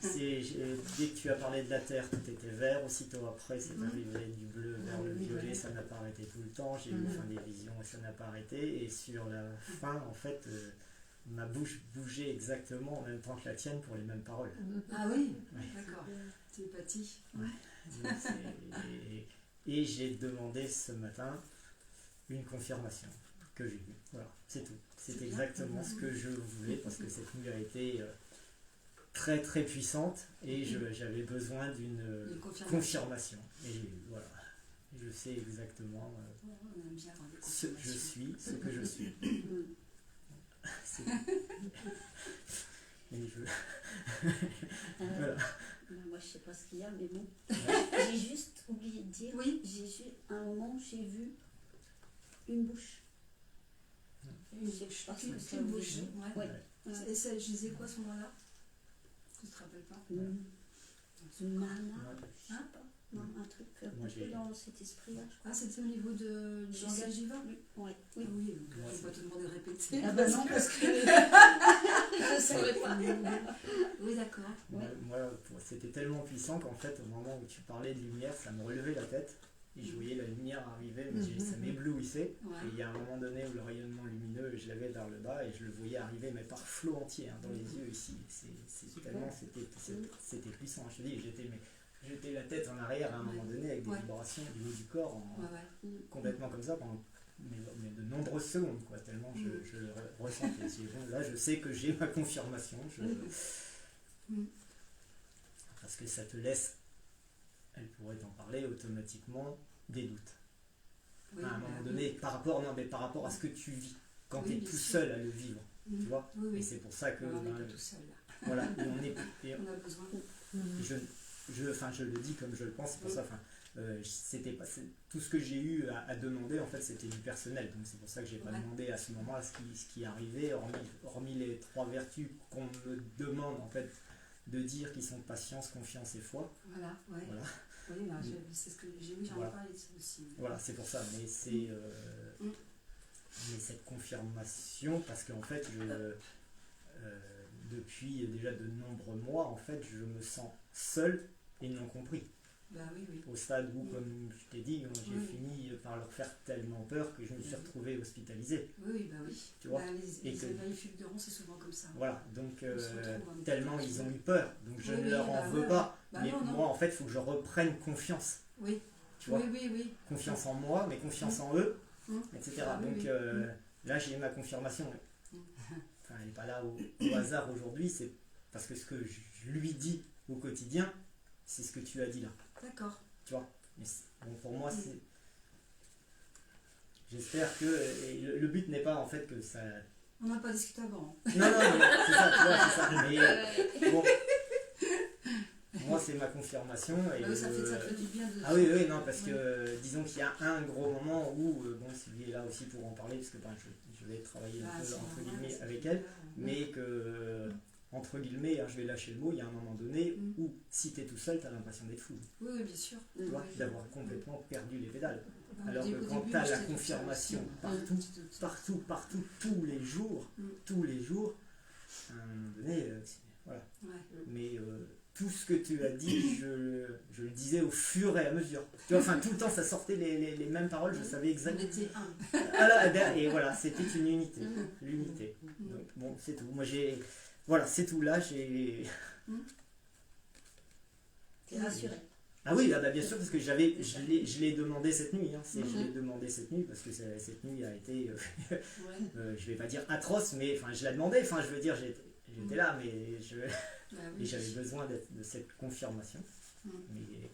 dès que tu as parlé de la terre, tout était vert. Aussitôt après, c'est arrivé du bleu vers le violet. Ça n'a pas arrêté tout le temps. J'ai eu des visions et ça n'a pas arrêté. Et sur la fin, en fait, ma bouche bougeait exactement en même temps que la tienne pour les mêmes paroles. Ah oui, Ouais. d'accord. Télépathie. Donc, et j'ai demandé ce matin une confirmation que j'ai eue. Voilà, c'est tout. C'est C'est exactement ce que je voulais parce que cette nuit a été très très puissante et j'avais besoin d'une Une confirmation. Et voilà, je sais exactement On aime bien avoir des ce que je confirmations. suis, ce que je suis. C'est- Et voilà. Moi, je sais pas ce qu'il y a, mais bon. Ouais. J'ai juste oublié de dire. Oui. À un moment, j'ai vu une bouche. Une Je sais pas ce que c'est. Une bouche. Ouais. Ouais. Et ça, je disais quoi à ce moment-là? Tu te rappelles pas? Une mana. Ouais. Je sais pas. Non, un truc un Moi, peu j'ai- dans cet esprit-là, je crois. Ah, c'était au niveau du Je langage sais divin? Ouais. Ah Oui. oui, donc Ouais, je c'est- vais pas te demander de répéter. Ah bah non, parce que je ne saurais pas. Oui, d'accord. Moi, c'était tellement puissant qu'en fait, au moment où tu parlais de lumière, ça me relevait la tête et je voyais la lumière arriver, mais ça m'éblouissait. Ouais. Et il y a un moment donné où le rayonnement lumineux, je l'avais vers le bas et je le voyais arriver, mais par flot entier, hein, dans les yeux ici. C'est tellement, c'était puissant. Je te dis, j'étais la tête en arrière à un moment donné avec des vibrations du haut du corps, Ouais. complètement comme ça pendant mais de nombreuses secondes, quoi, tellement je le ressentais. Bon, là, je sais que j'ai ma confirmation. Parce que ça te laisse, elle pourrait t'en parler automatiquement, des doutes. Oui, À un moment donné, par rapport à ce que tu vis, quand Oui, tu es bien tout sûr. seul à le vivre, tu vois. Oui, Et oui. c'est pour ça que, On n'est pas tout seul là. voilà, et On a besoin. je le dis comme je le pense, c'est pour ça, c'était pas, tout ce que j'ai eu à demander, en fait, c'était du personnel, donc c'est pour ça que j'ai pas demandé à ce moment-là ce qui arrivait, hormis les 3 vertus qu'on me demande, en fait, de dire, qui sont patience, confiance et foi. Voilà, ouais. Voilà. Oui, là, c'est ce que j'ai vu, j'en ai parlé de ça aussi. Voilà, c'est pour ça, mais c'est mais cette confirmation, parce qu'en fait, depuis déjà de nombreux mois, en fait, je me sens seul et non compris. Bah oui, oui. Au stade où, comme je t'ai dit, j'ai Oui. fini par leur faire tellement peur que je me suis retrouvé hospitalisé. Oui, oui, bah oui. Tu vois, Bah, les et que- éveils fulgurants, c'est souvent comme ça. Voilà, donc On se retrouve en tellement hôpital. ils ont eu peur, donc je Oui, ne oui, leur bah en veux ouais. pas. Bah Mais non, non. moi, en fait, il faut que je reprenne confiance. Oui, Tu vois, oui, oui, oui. confiance en moi, mais confiance en eux, Mm. etc. Ah oui, Donc oui. là, j'ai ma confirmation. Enfin, elle n'est pas là au hasard aujourd'hui, c'est parce que ce que je lui dis au quotidien, c'est ce que tu as dit là. D'accord. Tu vois. Mais bon, pour moi, c'est. J'espère que. Et le but n'est pas en fait que ça. On n'a pas discuté avant. Non, c'est ça, tu vois, c'est ça. Mais bon. Moi, c'est ma confirmation. Et Bah oui, ça fait du bien de... Ah oui, oui, non, parce que disons qu'il y a un gros moment où, bon, Sylvie est là aussi pour en parler, parce que je vais travailler un Ah, peu, c'est entre normal, guillemets, c'est avec super. elle, mais que entre guillemets, hein, je vais lâcher le mot, il y a un moment donné où si tu es tout seul, tu as l'impression d'être fou, Oui, oui, bien sûr. tu vois, d'avoir complètement perdu les pédales. Au Alors que début, quand tu as la j'étais toute seule confirmation aussi. partout, tous les jours, à un moment donné, voilà. Ouais. Mais tout ce que tu as dit, je le disais au fur et à mesure. Tu vois, enfin, tout le temps, ça sortait les mêmes paroles, je savais On exactement. était un. Ah là, et voilà, c'était une unité. L'unité. Donc, bon, c'est tout. Moi, voilà, c'est tout. Là, j'ai. T'es rassuré. Ah oui, là, bah, bien sûr, parce que je l'ai demandé cette nuit. Hein. Je l'ai demandé cette nuit parce que cette nuit a été, je vais pas dire atroce, mais enfin, je l'ai demandé. Enfin, je veux dire, j'étais là, mais et j'avais besoin de cette confirmation. Mais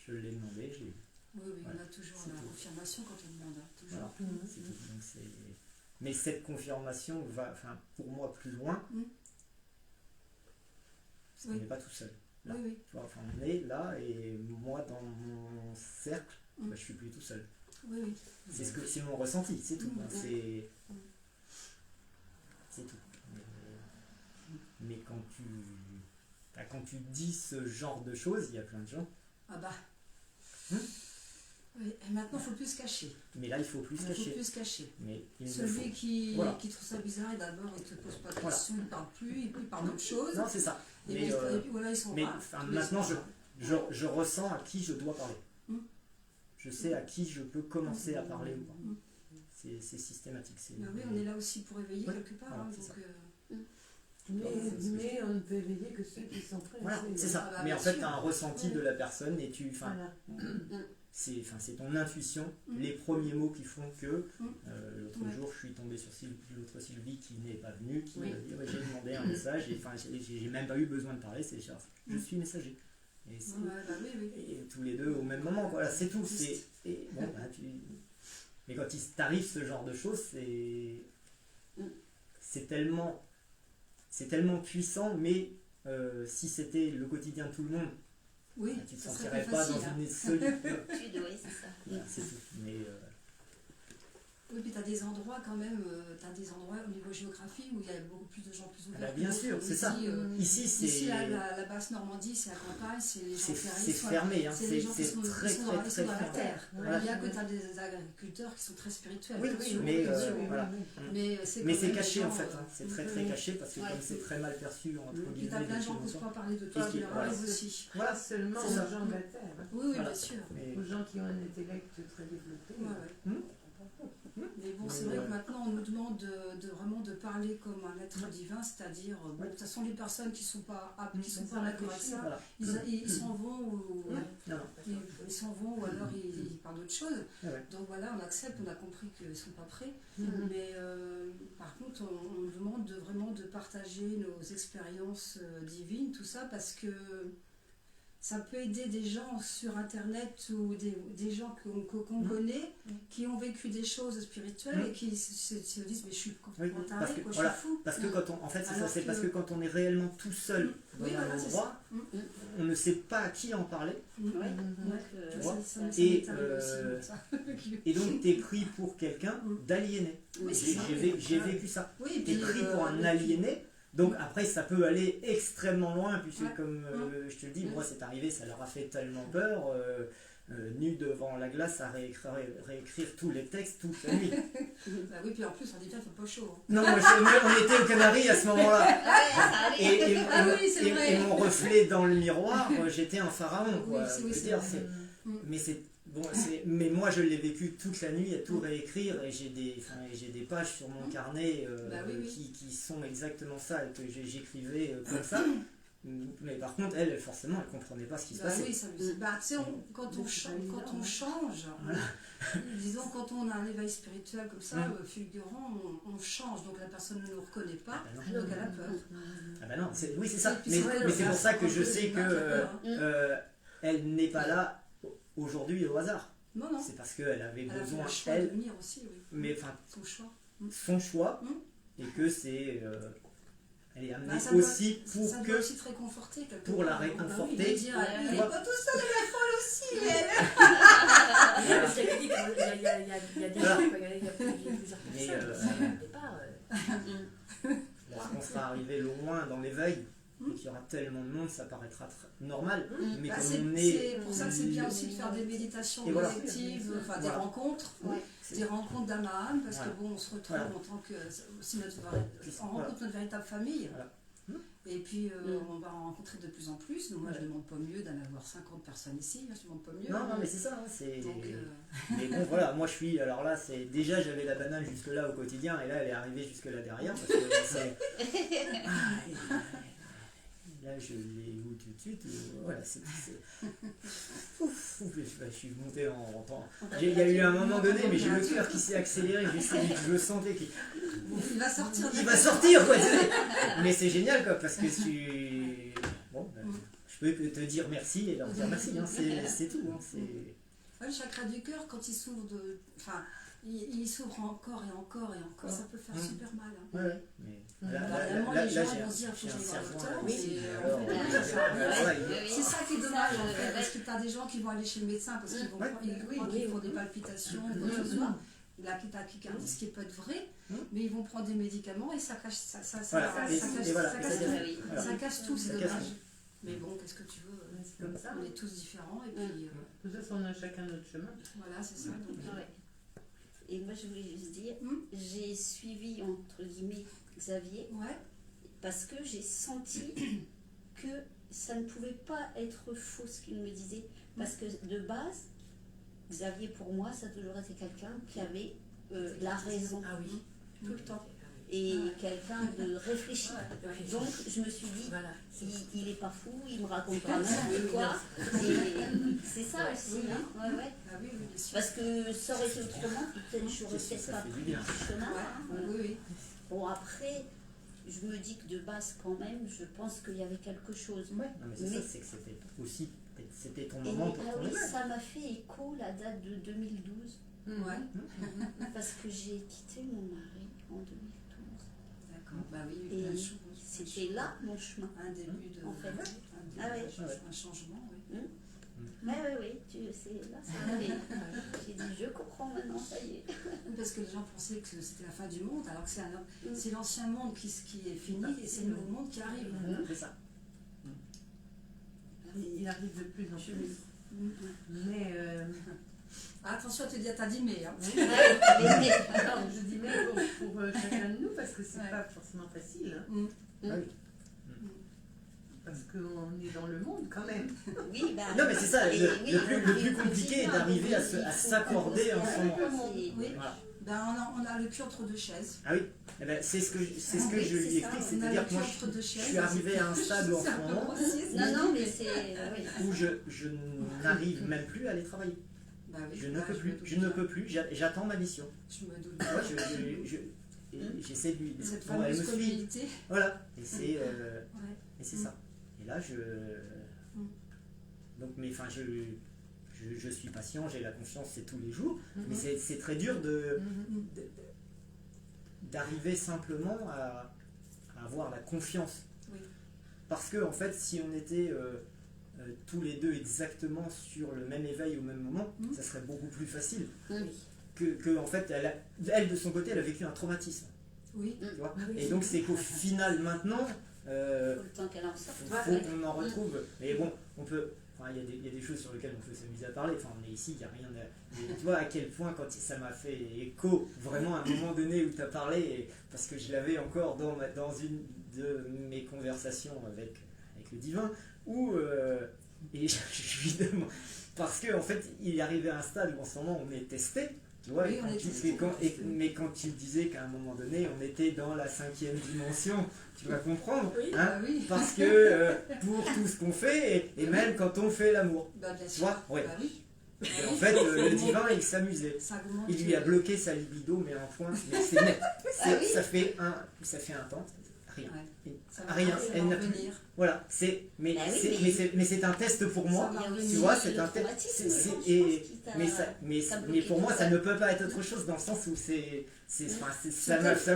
je l'ai demandé, je l'ai eu. Oui, Voilà. on a toujours C'est la tout. confirmation quand on demande. Toujours. Voilà, c'est tout. Donc, mais cette confirmation va, enfin, pour moi, plus loin. Parce qu'on n'est pas tout seul. Là. Oui, oui. Tu vois, enfin, on est là et moi dans mon cercle, je suis plus tout seul. Oui, oui. C'est mon ressenti, c'est tout. Hein, c'est tout. Mais quand tu dis ce genre de choses, il y a plein de gens. Ah bah. Oui, et maintenant, il faut plus se cacher. Mais là, il faut plus se Il faut cacher. plus se cacher. Mais il Celui faut. qui Voilà. trouve ça bizarre, et d'abord, il ne te pose pas de Voilà. questions, il ne parle plus, et puis il parle d'autre chose. Non, c'est ça. Et, Mais, et puis voilà, ils sont mais rares. enfin, Mais maintenant, ils sont rares. je ressens à qui je dois parler. Je sais à qui je peux commencer à Mm. parler ou pas. C'est systématique. Bah oui, on est là aussi pour éveiller Ouais. quelque part. Voilà, Hein, c'est donc, ça. Mais on ne peut éveiller que ceux qui sont prêts. Voilà, c'est Ah ça. bah, Mais en bien fait, sûr. tu as un ressenti de la personne et tu. Voilà. C'est ton intuition, les premiers mots qui font que. L'autre Ouais. jour, je suis tombé sur l'autre Sylvie qui n'est pas venue, qui Oui. m'a dit ouais, j'ai demandé un message, et enfin, j'ai même pas eu besoin de parler, c'est je suis messager. Et, Ouais, bah oui, oui. et tous les deux au même moment, quoi. Voilà, c'est tout. Et bon, bah, mais quand il t'arrive ce genre de choses, c'est tellement puissant, mais si c'était le quotidien de tout le monde, Oui, tu ne te ça serait sentirais plus pas facile. dans Hein. une solitude. Oui, c'est ça. Voilà, c'est tout. Mais Oui, puis tu as des endroits quand même, tu as des endroits au niveau géographie où il y a beaucoup plus de gens plus ouverts. bah, bien que sûr, d'autres. c'est ça. Ici, Ici, c'est la basse Normandie, c'est la campagne, c'est les gens qui arrivent. c'est fermé, hein. C'est les gens qui C'est sont, très qui sont très dans, très dans la fermé. terre. Voilà. Il y a que tu as des agriculteurs qui sont très spirituels. Oui, bien sûr, mais bien sûr. voilà. Mais C'est quand même caché des en gens, fait, hein. C'est très très caché parce que Ouais. comme c'est très mal perçu entre Puis guillemets tu as plein de depuis gens qui n'osent longtemps. pas parler de toi, Et qui- qui leur voilà. arrive aussi. Voilà, Pas seulement C'est aux ça. gens de la terre, hein. Oui, oui, Voilà. bien sûr. Mais aux gens qui ont un intellect très développé. Ouais, ouais. Mais bon, c'est Mais vrai que maintenant on nous demande vraiment de parler comme un être divin, c'est-à-dire, bon, de toute façon, les personnes qui ne sont pas aptes, qui sont pas d'accord avec ça, voilà. ils s'en vont ou Non, non. ils s'en vont ou alors ils parlent d'autre chose. Ouais, ouais. Donc voilà, on accepte, on a compris qu'ils ne sont pas prêts. Mais par contre, on nous demande vraiment de partager nos expériences divines, tout ça, parce que ça peut aider des gens sur Internet ou des gens qu'on connaît qui ont vécu des choses spirituelles et qui se disent mais je suis Oui, complètement parce taré, que, quoi, je voilà, suis fou. parce que quand on, en fait, c'est ça, Alors c'est que- parce que quand on est réellement tout seul dans Oui, un voilà, c'est endroit, ça. on ne sait pas à qui en parler, Ouais. Ouais. Tu vois. Ça m'est Et, arrivé aussi, ça. et donc tu es pris pour quelqu'un d'aliéné. Oui, c'est J'ai ça. j'ai vécu ça. Oui, et Tu es puis, pris pour un aliéné. Donc après ça peut aller extrêmement loin puisque Ouais. comme je te le dis, moi c'est arrivé, ça leur a fait tellement peur, nu devant la glace à réécrire tous les textes toute la nuit. Bah oui, puis en plus on dit bien il fait pas chaud. Hein. Non, moi, on était aux Canaries à ce moment-là. Ah ouais, ça allait. Ah oui, c'est vrai. Et mon reflet dans le miroir, j'étais un pharaon. Quoi. Oui, c'est- oui, Je veux c'est dire, vrai. mais c'est bon, mais moi je l'ai vécu toute la nuit à tout réécrire et j'ai des pages sur mon carnet Bah oui. qui sont exactement ça et que j'écrivais comme ça. Mais par contre, elle, forcément, elle comprenait pas ce qui se Bah passait. oui, ça lui bah, tu sais, quand on change, disons quand on a un éveil spirituel comme ça, fulgurant, on change, donc la personne ne nous reconnaît pas, Ah bah non. donc elle a peur. Ah bah non, oui c'est ça. Et puis Mais, c'est vrai, mais c'est pour ça que je le sais humain qui a que peur, hein. elle n'est pas là aujourd'hui au hasard. Non, non. C'est parce qu'elle avait Elle a fait besoin, le choix de elle, venir aussi, oui. mais enfin Son choix. son choix, Mm. et que c'est elle est amenée Bah, ça doit- aussi pour ça doit que aussi te réconforter quelque pour la part. réconforter. Bah oui, de dire, Ouais, elle tu est vois. pas tout seul, elle est folle aussi, elle. Parce qu'il y a des gens, il y a des Voilà. gens, quoi, il y a plusieurs Mais, personnes qui sont au départ. Voilà. qu'on sera arrivé loin dans l'éveil, et qu'il y aura tellement de monde, ça paraîtra normal. Mais Bah, comme c'est on est... c'est pour ça que c'est bien aussi de faire des méditations Et voilà. collectives, enfin des Voilà. rencontres, C'est- des rencontres d'âme à âme, parce Voilà. que bon, on se retrouve Voilà. en tant que. C'est notre, on Voilà. rencontre notre véritable famille. Voilà. Et puis on va en rencontrer de plus en plus. Donc moi je ne demande pas mieux d'en avoir 50 personnes ici, je ne demande pas mieux. Non, non, mais c'est ça. Hein, c'est... Donc, Mais bon, voilà, moi je suis. Alors là, c'est déjà j'avais la banane jusque-là au quotidien, et là elle est arrivée jusque-là derrière. Parce que c'est. Là, je l'ai vu tout de suite. Voilà, Ouf, je suis monté en temps. Il y a eu un moment donné, mais j'ai le cœur qui s'est accéléré. Je le sentais qu'il il va sortir. il va sortir, quoi. Mais c'est génial, quoi, parce que tu. Bon, ben, je peux te dire merci et leur dire merci. Hein, c'est tout. Hein, c'est. Ouais, le chakra du cœur, quand il s'ouvre de. Enfin, il s'ouvre encore et encore et encore, ça peut faire super mal. Hein. Ouais, mais Évidemment, les gens vont se dire j'ai faut un que j'aille voir serpent le là. docteur, Oui, mais alors, c'est ça qui est dommage en fait, parce que tu as des gens qui vont aller chez le médecin parce qu'ils vont croient qu'ils font des palpitations ou quoi que ce soit. La tachycardie, ce qui peut être vrai, mais ils vont prendre des médicaments et ça cache ça cache tout, c'est dommage. Mais bon, qu'est-ce que tu veux, C'est comme ça. on est tous différents et puis De toute façon, on a chacun notre chemin. voilà, c'est ça. Donc, Ouais. Et moi, je voulais juste dire, j'ai suivi, entre guillemets, Xavier, ouais, parce que j'ai senti que ça ne pouvait pas être faux ce qu'il me disait. Parce que de base, Xavier, pour moi, ça a toujours été quelqu'un qui avait la raison Ah oui. tout le temps. Et quelqu'un de réfléchi. Donc, je me suis dit, Voilà. il est pas fou, il me raconte pas n'importe quoi. Et c'est ça aussi, hein. Ouais, ouais. ah oui, oui, bien sûr. Parce que ça aurait été autrement, peut-être j'aurais Ça peut-être fait pas du pris bien. ce chemin. Ouais, Voilà. oui, oui. Bon, après, je me dis que de base, quand même, je pense qu'il y avait quelque chose. Non, mais c'est ça, Mais- c'est que c'était aussi. C'était ton Et moment pour ah ton oui, éveil. ça m'a fait écho la date de 2012, Ouais, parce que j'ai quitté mon mari en 2012. d'accord. Bah oui, il y a eu Et plein de choses. c'était là mon chemin. Un début de. En fait. Un Ah ouais. changement, oui. Mais oui, c'est là, ça allait. J'ai dit, je comprends maintenant, ça y est. Parce que les gens pensaient que c'était la fin du monde, alors que c'est l'ancien monde qui est fini et c'est le nouveau monde qui arrive. C'est ça. Il arrive de plus en plus. Mais Ah, attention, t'as dit mais. Hein. je dis mais pour chacun de nous, parce que c'est pas forcément facile. Hein, Ah oui. parce qu'on est dans le monde quand même. Oui, bah, Non, mais c'est ça, et le oui, plus compliqué est d'arriver à s'accorder en son moment. Oui. Voilà. Ben, on a le cul entre deux chaises. Ah oui, eh ben, c'est ce que Oui, je c'est lui ça, explique, On a c'est-à-dire le que cul moi entre deux je chaises. suis arrivé à un stade en ce moment Non, mais c'est. Oui. où je n'arrive même plus à aller travailler. Bah oui, Je ne bah, peux me plus, doute je ne bien. peux plus, j'attends ma mission. Je me doute. Moi, j'essaie de lui. Cette Bon, elle fameuse me suit. communauté. Voilà, et c'est Ouais. ça. Et là, donc, mais enfin, je suis patient, j'ai la confiance, c'est tous les jours, mais c'est très dur d'arriver simplement à avoir la confiance. Oui. Parce que, en fait, si on était tous les deux exactement sur le même éveil au même moment, ça serait beaucoup plus facile. Que en fait, elle, de son côté, elle a vécu un traumatisme. Oui. Tu vois. Ah oui, Et donc, c'est qu'au final, maintenant, Faut le temps qu'elle en sorte. faut qu'on en retrouve. Mais bon, on peut. Enfin, il y a des choses sur lesquelles on peut s'amuser à parler. Enfin, on est ici, il n'y a rien de. Mais tu vois à quel point, quand ça m'a fait écho, vraiment à un moment donné où tu as parlé, parce que je l'avais encore dans une de mes conversations avec le divin, où. Et évidemment. Parce qu'en fait, il est arrivé à un stade où en ce moment on est testé. Tu vois, Oui, on est testé. mais quand tu disais qu'à un moment donné on était dans la 5e dimension, tu vas comprendre, Oui, hein, bah oui. parce que pour tout ce qu'on fait, et même quand on fait l'amour, Bah, bien tu sûr. vois, ouais. Bah oui. Et en fait, le divin il s'amusait. Ça augmente. Il lui a bloqué sa libido, mais un point, mais c'est net. oui. Ça fait un temps, rien. Ouais. Ça va Rien, ça elle va n'a plus. revenir. Voilà, mais Bah oui, c'est un test pour moi. Ça va revenir. Tu vois, c'est le un test. traumatisme, c'est- je pense, et- qui t'a- mais t'a mais bloqué pour moi, tout ça seul. ne peut pas être autre chose dans le sens où ça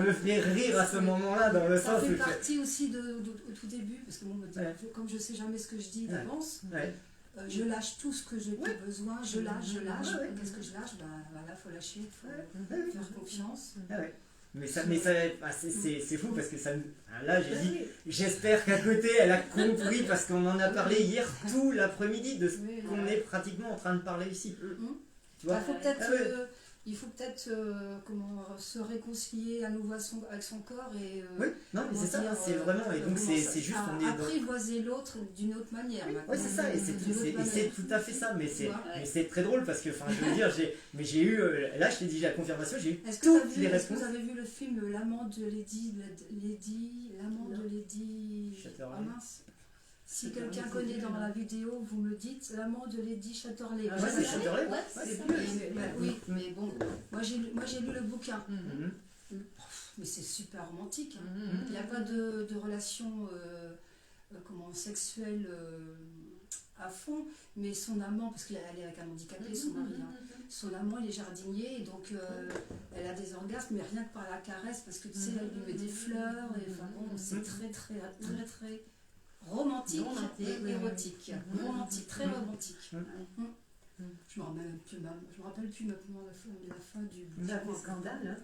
me fait rire à ce moment-là, dans le Ça sens fait où. partie aussi au tout début, parce que moi, comme je sais jamais ce que je dis Ouais. d'avance, Ouais. je lâche tout ce que j'ai Ouais. besoin, je lâche. Ouais, ouais. Qu'est-ce que je lâche? Ben voilà, faut lâcher, faut Ouais. faire confiance. Ah ouais. c'est fou parce que ça, là j'ai dit, j'espère qu'à côté elle a compris parce qu'on en a parlé hier tout l'après-midi de ce Oui, qu'on est pratiquement en train de parler ici. Tu vois? Il faut peut-être se réconcilier à nouveau avec son corps et Oui, non mais c'est ça, c'est vraiment, et donc c'est juste, on est dans... apprivoiser l'autre d'une autre manière. Ouais, c'est ça, et c'est tout à fait ça, mais Tu vois. c'est très drôle parce que, enfin, je veux dire, j'ai eu, là je t'ai dit, j'ai la confirmation, j'ai eu Est-ce toutes que les vous réponses. avez vu le film L'amant de l'amant de Lady... Chatterley. Ah mince. Si quelqu'un connaît dans la vidéo, vous me dites l'amant de Lady Chatterley. Ah, Ouais, c'est ça, Chatterley, ouais, c'est c'est plus. Oui, mais bon, moi j'ai lu le bouquin. Mhm. Mais c'est super romantique. Hein. Mhm. Il n'y a pas de relation sexuelle à fond, mais son amant, parce qu'elle est avec un handicapé, son mari, hein, son amant il est jardinier, et donc elle a des orgasmes, mais rien que par la caresse, parce que tu sais, elle lui met des fleurs, et enfin bon, c'est très très très très romantique et érotique. Romantique, très romantique. Je me rappelle plus maintenant la fin du Ça bouquin. fait scandale, hein.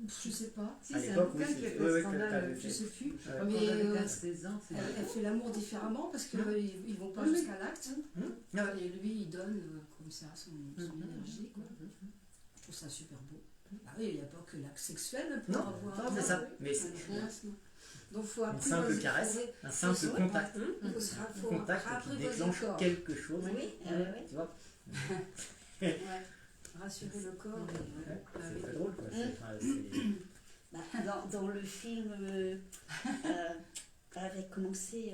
Je sais pas. Si, À c'est un l'époque, oui, bouquin qui a c'est- fait ouais, ouais, scandale. que Je sais plus. Je crois Mais, qu'on avait 15-16 ans. c'est- Elle fait l'amour différemment parce qu'ils ne vont pas Oui. jusqu'à l'acte. Ah ouais. Et lui, il donne comme ça son énergie. Quoi. Je trouve ça super beau. Ah oui, il n'y a pas que l'acte sexuel pour Non, avoir non, c'est ça, mais c'est un orgasme. Donc il faut une simple apprivoiser. caresse, un simple faut- contact, faut contact qui apprivoiser le déclenche corps. quelque chose, Oui, tu vois. Ouais. Rassurer le corps. Ouais, Ah c'est oui. très drôle, quoi. Bah, dans le film avec comment c'est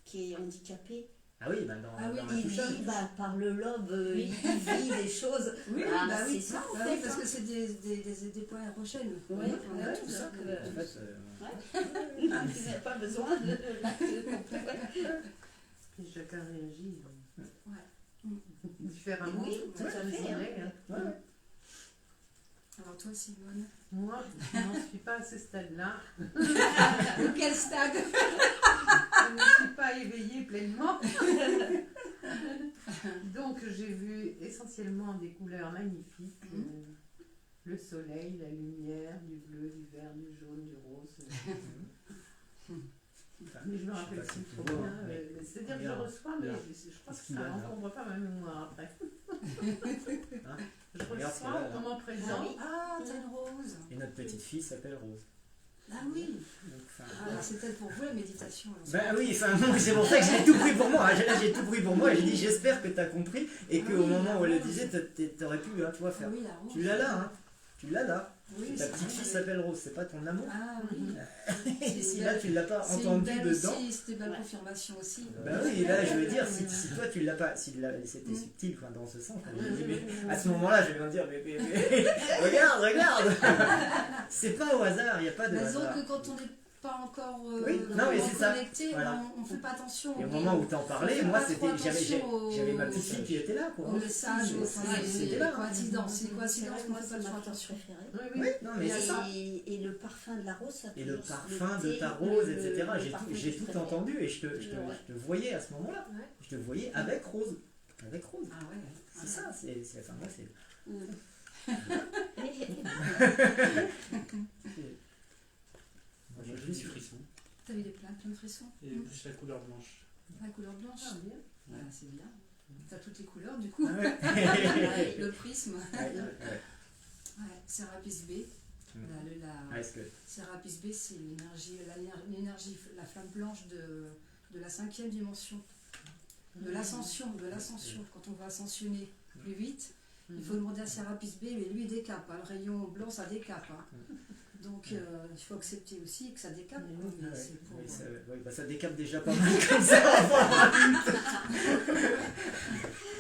qui est handicapé, Ah oui, bah dans Ah oui, dans il Intouchable. vit par le lobe, il vit des choses. Oui, Ah, bah oui, c'est ça en bah fait. oui, parce que c'est des points érogènes. Ouais, On a ouais, tout c'est ça. ça que- En fait, Il n'y a pas besoin de l'acte complet. Et chacun réagit Ouais. différemment. Oui, tout à fait, c'est hein. vrai, hein. ouais, ouais. Alors toi, Simone, Moi, je n'en suis pas à ce stade-là. quel stade? Je ne suis pas éveillée pleinement. Donc j'ai vu essentiellement des couleurs magnifiques. Le soleil, la lumière, du bleu, du vert, du jaune, du rose. Enfin, Mais je me sais rappelle pas si plus tu trop vois, bien. mais- C'est-à-dire que je bien, reçois, mais bien. je crois que Est-ce qu'il ça y en a n'encombre pas ma mémoire après. Hein Je Regarde, c'est là, reçois là. au moment présent. Ah oui. Ah, t'as une rose. Et notre petite fille s'appelle Rose. Ah oui. Donc, enfin, Ah, c'est peut-être pour vous la méditation. alors. ben oui, enfin, moi, c'est pour ça que j'ai tout pris pour moi. Là, j'ai tout pris pour moi et j'ai dit j'espère que t'as compris et Ah qu'au oui, moment où elle le la disait, t'aurais pu, hein, tu vois, Ah faire. oui, la rose. Tu l'as là, hein. Tu l'as là. Oui, Ta c'est petite vrai. fille s'appelle Rose, c'est pas ton amour. Ah oui. Et si là tu l'as pas C'est une entendu belle dedans. aussi, c'était une belle Ouais. confirmation aussi. Bah oui, là je veux dire, si toi tu l'as pas, si c'était subtil enfin, dans ce sens, quoi. Je me dis, mais à ce moment-là je vais me dire, mais regarde c'est pas au hasard, il n'y a pas de Disons hasard. que quand on n'est pas encore Oui, non, mais vraiment c'est ça. connecté, Voilà. on ne fait pas attention. Et au moment où t'en parlais, on moi fait c'était, pas trop attention j'avais ma petite fille qui était là, quoi. au message, C'était là. coïncidence. C'est C'est coïncidence vrai que qu'on moi, fait c'est pas ma trop fleur attention. préférée. Oui, non mais c'est ça. Et le parfum de la rose, ça Et le toujours parfum de thé, ta rose, le etc. parfum J'ai que je tout préfère. entendu et je te Ouais. voyais à ce moment-là. Ouais. Je te voyais avec Rose. Avec Rose. Ah ouais. C'est ça, enfin moi c'est. Moi, j'ai des frissons. T'as eu plein de frissons. Et plus la couleur blanche. La couleur blanche. Ah, bien. Voilà, c'est bien. T'as toutes les couleurs du coup. Ouais. Le prisme. Ouais. Ouais, Sérapis B. Est-ce que Sérapis B, c'est l'énergie, la flamme blanche de la 5e dimension. De l'ascension. Quand on va ascensionner plus vite, il faut demander à Sérapis B, mais lui il décape. Hein. Le rayon blanc, ça décape. Hein. Donc il faut accepter aussi que ça décape. Quoi, mais Ouais, c'est pour, oui, ça décape déjà pas mal comme ça.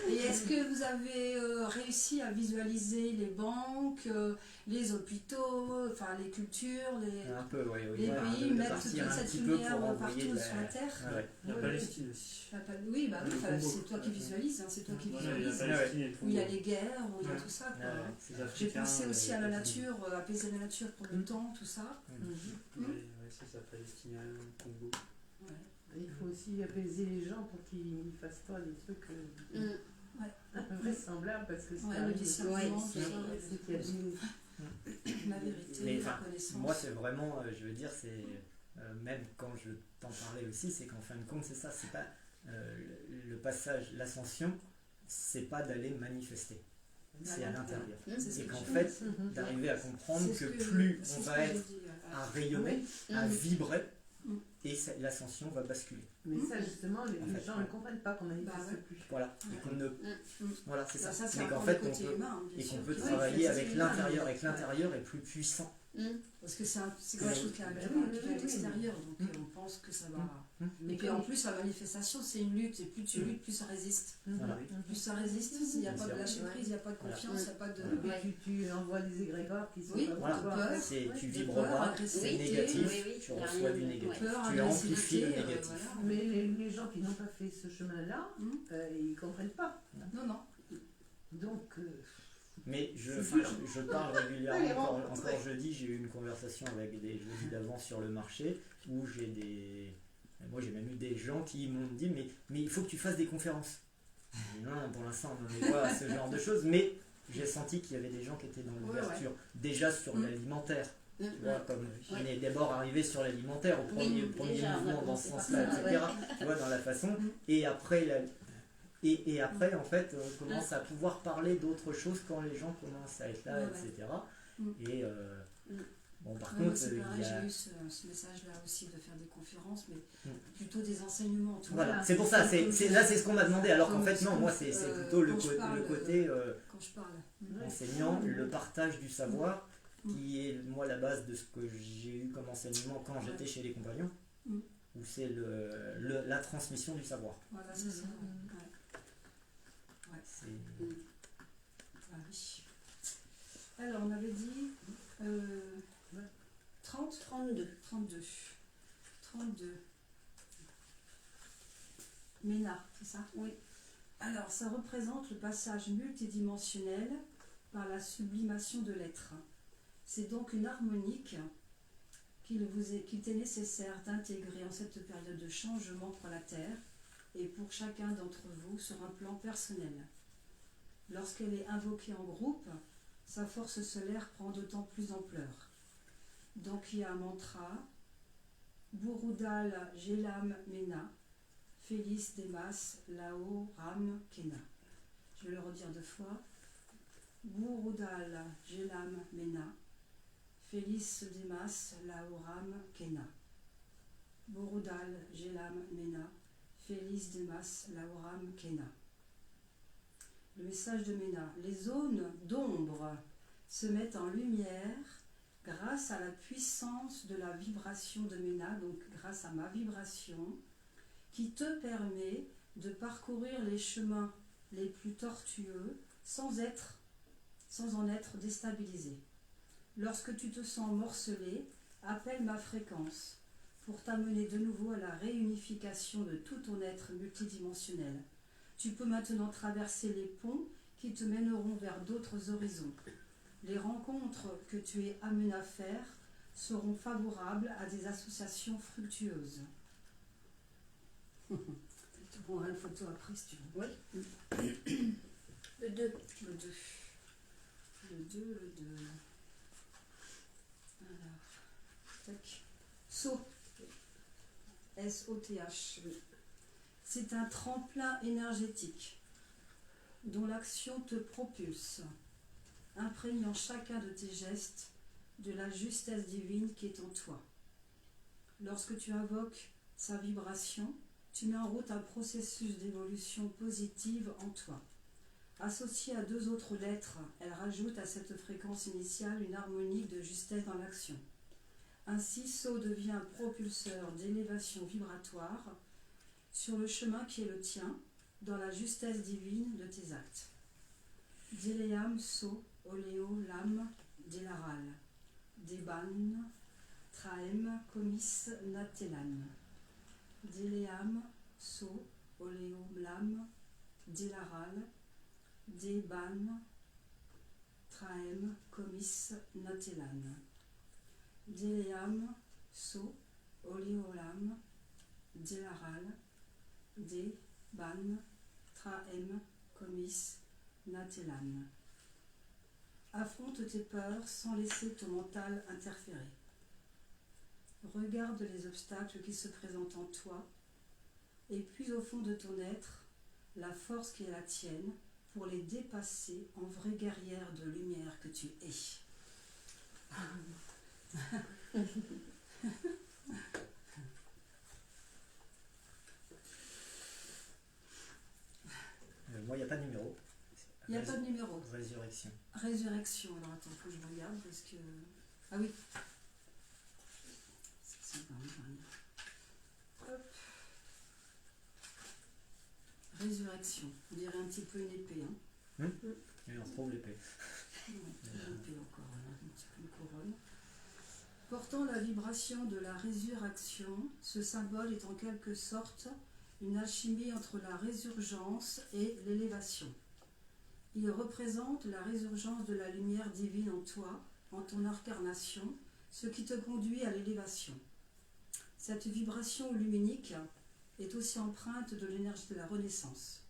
Et est-ce que vous avez réussi à visualiser les banques, les hôpitaux, enfin les cultures, Un peu, oui. les Voilà, pays, de mettre partir toute un cette petit peu lumière pour partout envoyer de sur la Terre? Ouais. La Oui. Palestine aussi. Oui, bah oui, Le enfin, Congo. c'est toi qui visualises, hein, c'est toi qui Ouais, visualises. la Palestine et le Où il y a Congo. les guerres, où il y a Ouais. tout ça. Quoi. Ouais, Les J'ai Africains, pensé aussi à la les- nature, apaiser la nature pour le temps, tout ça. Ouais, c'est ça, Palestinien, Congo. Ouais. Il faut aussi apaiser les gens pour qu'ils ne fassent pas des trucs Mm. invraisemblables parce que c'est Ouais, un le risque. discernement, Ouais, tout c'est- ça. C'est qu'il y a La vérité, Mais, la enfin, connaissance. moi, c'est vraiment, je veux dire, c'est même quand je t'en parlais aussi, c'est qu'en fin de compte, c'est ça, c'est pas le passage, l'ascension, c'est pas d'aller manifester, c'est à l'intérieur. C'est ce Et que qu'en je fait, dis. d'arriver à comprendre C'est ce que plus c'est on ce va que être j'ai dit, à rayonner, à Mm. vibrer, Mm. et l'ascension va basculer. Mais ça, justement, les En fait, gens ne comprennent pas qu'on manifeste Bah ouais. plus. Voilà, et qu'on ne... Voilà, c'est Bah, ça. c'est Mais qu'en encore fait, le on côté peut... humain, bien Et qu'on sûr, peut qui- travailler oui, avec c'est l'intérieur, et que humain. l'intérieur est plus puissant. Parce que c'est quelque Ouais. chose qui vient Bah qui oui, vient oui, de l'extérieur, donc on pense que ça va. Mais Et puis en plus, la manifestation, c'est une lutte, et plus tu luttes, plus ça résiste. Voilà. Plus ça résiste, s'il n'y a pas de Bien lâcher sûr. prise, il n'y a pas de Voilà. confiance, il n'y a pas de. Et puis tu envoies des égrégores qui sont Oui, pas Voilà. pour toi. peur. C'est, tu de vibres peur, bas, agressivité, c'est négatif, oui, oui, tu il y a reçois rien du de- négatif. Peur, Tu amplifies le agressivité, négatif. voilà. Mais les gens qui n'ont pas fait ce chemin-là, ils comprennent pas. Non, non. Donc, Mais je C'est dur. parle Allez, régulièrement, rentre. encore jeudi, j'ai eu une conversation avec des jeudis d'avant sur le marché, où moi j'ai même eu des gens qui m'ont dit mais il faut que tu fasses des conférences. J'ai dit, non, pour l'instant on n'en est pas à ce genre de choses, mais j'ai senti qu'il y avait des gens qui étaient dans l'ouverture, déjà sur l'alimentaire. Tu vois, comme on est d'abord arrivé sur l'alimentaire au premier déjà, on a mouvement dans ce commencé par sens-là, ça, etc. Tu vois, dans la façon. Et après, et après, en fait, on commence à pouvoir parler d'autres choses quand les gens commencent à être là, Ouais, etc. Mm. Et bon, par Ouais, contre, c'est il pareil, y a... j'ai eu ce message-là aussi de faire des conférences, mais Mm. plutôt des enseignements. Tu Voilà, vois. c'est pour ça, Comme là c'est ce qu'on m'a demandé, alors qu'en comme fait ce non, que- moi c'est plutôt le, quand je parle, le côté quand je parle. enseignant, le partage du savoir, Mm. qui est moi la base de ce que j'ai eu comme enseignement quand j'étais chez les compagnons, Mm. où c'est la transmission du savoir. Voilà, c'est ça. Mhm. Ouais. Ouais. C'est... Ah oui. Alors, on avait dit 30 32. 32. 32. Ména, c'est ça? Oui. Alors, ça représente le passage multidimensionnel par la sublimation de l'être. C'est donc une harmonique qu'il est nécessaire d'intégrer en cette période de changement pour la Terre et pour chacun d'entre vous sur un plan personnel. Lorsqu'elle est invoquée en groupe, sa force solaire prend d'autant plus d'ampleur. Donc il y a un mantra, Burudal Jelam Mena, Félis Demas Lao Ram Kena. Je vais le redire deux fois. Burudal Jelam Mena, Félis Demas Lao Ram Kena. Burudal Jelam Mena, Félis Demas Lao Ram Kena. Le message de Mena. Les zones d'ombre se mettent en lumière grâce à la puissance de la vibration de Mena, donc grâce à ma vibration, qui te permet de parcourir les chemins les plus tortueux sans en être déstabilisé. Lorsque tu te sens morcelé, appelle ma fréquence pour t'amener de nouveau à la réunification de tout ton être multidimensionnel. Tu peux maintenant traverser les ponts qui te mèneront vers d'autres horizons. Les rencontres que tu es amené à faire seront favorables à des associations fructueuses. Tu prendras une photo après si tu veux. Oui. Le 2. Le 2. Le 2, le 2. Alors, tac. Saut. S-O-T-H. C'est un tremplin énergétique dont l'action te propulse, imprégnant chacun de tes gestes de la justesse divine qui est en toi. Lorsque tu invoques sa vibration, tu mets en route un processus d'évolution positive en toi. Associée à deux autres lettres, elle rajoute à cette fréquence initiale une harmonique de justesse dans l'action. Ainsi, So devient un propulseur d'élévation vibratoire sur le chemin qui est le tien, dans la justesse divine de tes actes. Deleam So Oleo Lam Delaral Deban Traem Comis Natelan. Deleam So Oleo Lam Delaral Deban Traem Comis Natelan. Deleam So Oleolam Delaral Deban Traem Comis Natelan. Affronte tes peurs sans laisser ton mental interférer. Regarde les obstacles qui se présentent en toi et puise au fond de ton être la force qui est la tienne pour les dépasser en vraie guerrière de lumière que tu es. Moi, il n'y a pas de numéro. Il n'y a pas de numéro. Résurrection. Résurrection. Alors attends, faut que je regarde parce que... Ah oui. C'est vraiment rien. Hop. Résurrection. On dirait un petit peu une épée. Hein. Et on retrouve l'épée. Une épée encore, voilà, un petit peu une couronne. Portant la vibration de la résurrection, ce symbole est en quelque sorte une alchimie entre la résurgence et l'élévation. Il représente la résurgence de la lumière divine en toi, en ton incarnation, ce qui te conduit à l'élévation. Cette vibration luminique est aussi empreinte de l'énergie de la renaissance.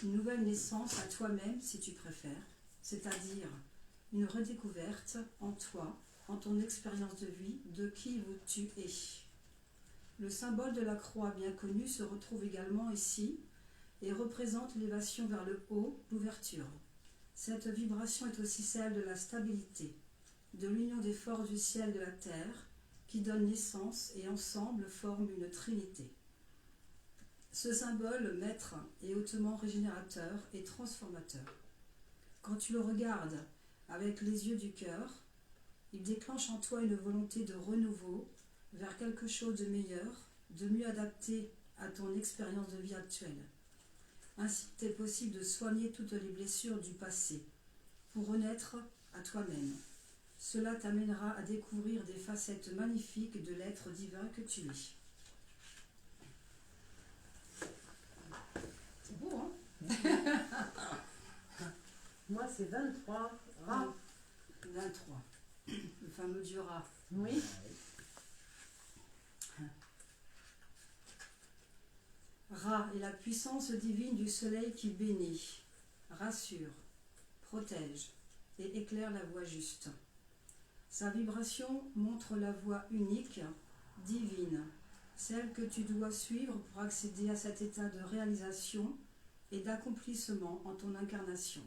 Une nouvelle naissance à toi-même, si tu préfères, c'est-à-dire une redécouverte en toi, en ton expérience de vie, de qui tu es. Le symbole de la croix bien connu se retrouve également ici et représente l'élévation vers le haut, l'ouverture. Cette vibration est aussi celle de la stabilité, de l'union des forces du ciel et de la terre, qui donne naissance et ensemble forment une trinité. Ce symbole maître est hautement régénérateur et transformateur. Quand tu le regardes avec les yeux du cœur, il déclenche en toi une volonté de renouveau vers quelque chose de meilleur, de mieux adapté à ton expérience de vie actuelle. Ainsi, il est possible de soigner toutes les blessures du passé pour renaître à toi-même. Cela t'amènera à découvrir des facettes magnifiques de l'être divin que tu es. C'est beau, hein? Moi, c'est 23. Rat. 23. Le fameux dieu rat. Oui. Ra est la puissance divine du soleil qui bénit, rassure, protège et éclaire la voie juste. Sa vibration montre la voie unique, divine, celle que tu dois suivre pour accéder à cet état de réalisation et d'accomplissement en ton incarnation.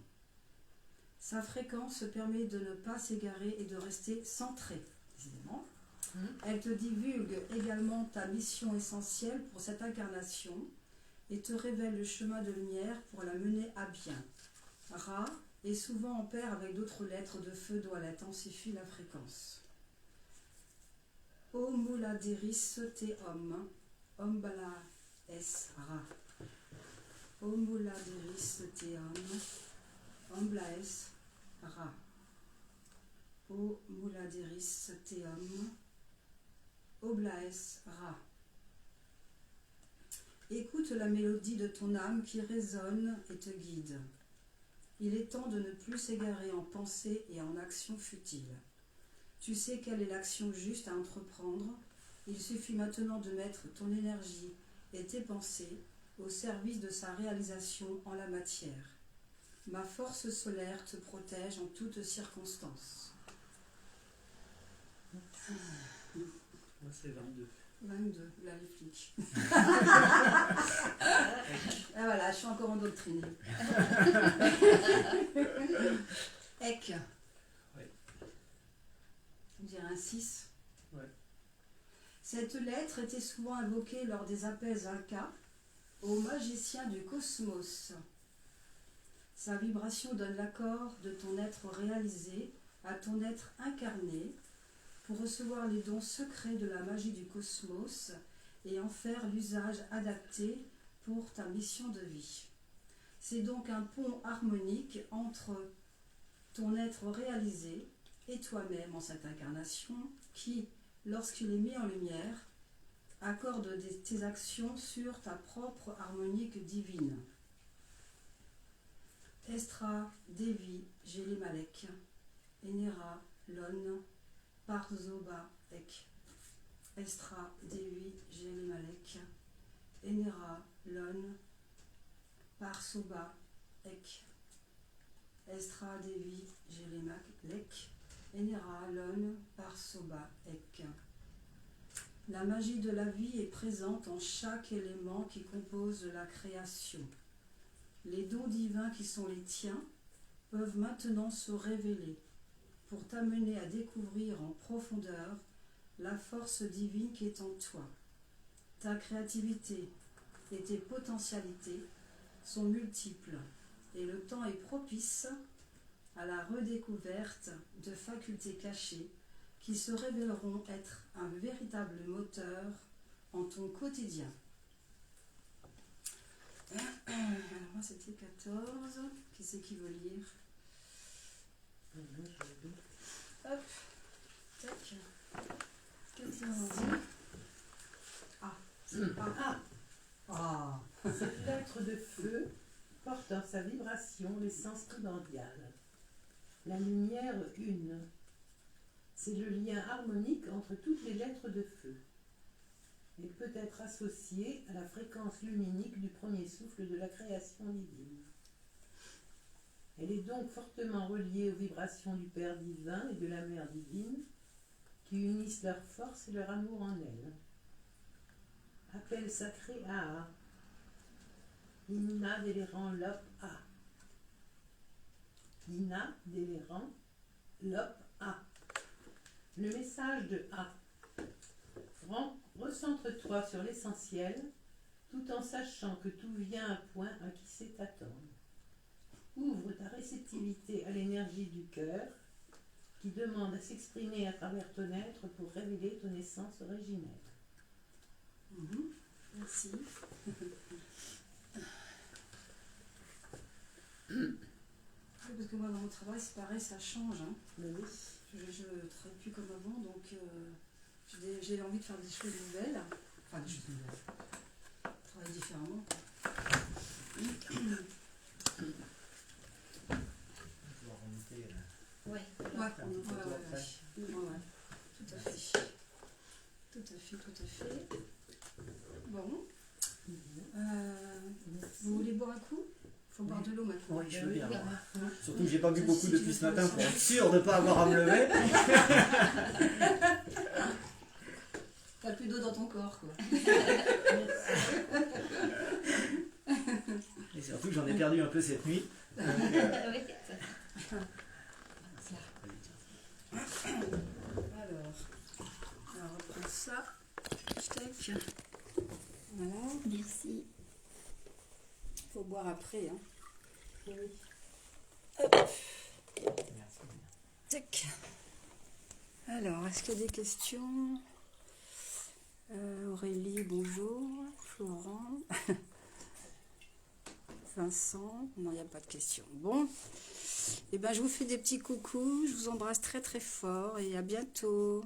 Sa fréquence permet de ne pas s'égarer et de rester centré, évidemment. Elle te divulgue également ta mission essentielle pour cette incarnation et te révèle le chemin de lumière pour la mener à bien. Ra est souvent en pair avec d'autres lettres de feu dont elle intensifie la fréquence. O Muladeris te Om, Ombala es Ra. O Muladeris te Om, Ombla es Ra. O Muladeris te Om, Oblaes Ra. Écoute la mélodie de ton âme qui résonne et te guide. Il est temps de ne plus s'égarer en pensée et en actions futiles. Tu sais quelle est l'action juste à entreprendre. Il suffit maintenant de mettre ton énergie et tes pensées au service de sa réalisation en la matière. Ma force solaire te protège en toutes circonstances. Moi, c'est 22. 22, là les flics. Ah voilà, je suis encore endoctrinée. Ek. Ouais. On dirait un 6. Ouais. Cette lettre était souvent invoquée lors des appels incas aux magiciens du cosmos. Sa vibration donne l'accord de ton être réalisé à ton être incarné pour recevoir les dons secrets de la magie du cosmos et en faire l'usage adapté pour ta mission de vie. C'est donc un pont harmonique entre ton être réalisé et toi-même en cette incarnation qui, lorsqu'il est mis en lumière, accorde tes actions sur ta propre harmonique divine. Estra, Devi, Jelimalek, Enera, Lon, Parzoba, Ek. Estra, Devi, Jelimalek, Enera, Lon, Parsoba, Ek. Estra Devi Jelemak Lek, Enera Alon Parsoba Ek. La magie de la vie est présente en chaque élément qui compose la création. Les dons divins qui sont les tiens peuvent maintenant se révéler pour t'amener à découvrir en profondeur la force divine qui est en toi. Ta créativité et tes potentialités sont multiples et le temps est propice à la redécouverte de facultés cachées qui se révéleront être un véritable moteur en ton quotidien. Alors moi c'était 14. Qui c'est qui veut lire? Hop, tac. 14. Ah, c'est pas. Ah. Cette lettre de feu porte dans sa vibration l'essence primordiale. La lumière une. C'est le lien harmonique entre toutes les lettres de feu. Elle peut être associée à la fréquence luminique du premier souffle de la création divine. Elle est donc fortement reliée aux vibrations du Père divin et de la Mère divine qui unissent leur force et leur amour en elle. Appel sacré A. Inna Délérant Lop A. Inna Délérant Lop A. Le message de A. Recentre-toi sur l'essentiel, tout en sachant que tout vient à point à qui sait t'attendre. Ouvre ta réceptivité à l'énergie du cœur, qui demande à s'exprimer à travers ton être pour révéler ton essence originelle. Merci. Parce que moi dans mon travail c'est pareil, ça change. Hein. Oui. Je ne travaille plus comme avant, donc j'ai envie de faire des choses nouvelles. Enfin, des choses nouvelles. Travailler différemment. Je dois remonter. Ouais. Ouais, Faire une photo après. ouais. Tout à fait. Tout à fait. Bon. Vous voulez boire un coup? Il faut boire de l'eau maintenant. Oui, je veux bien. Oui. Surtout que j'ai pas bu Ça, beaucoup si tu depuis veux ce pas matin le pour faire. être sûr de ne pas avoir à me lever. T'as plus d'eau dans ton corps, quoi. Et surtout que j'en ai perdu un peu cette nuit. Donc, Oui. Alors, on reprend ça. Tac. Voilà. Merci. Faut boire après. Hein. merci. Tac. Alors, est-ce qu'il y a des questions? Aurélie, bonjour. Florent. Vincent. Non, il n'y a pas de questions. Bon. Eh ben, je vous fais des petits coucous. Je vous embrasse très très fort et à bientôt.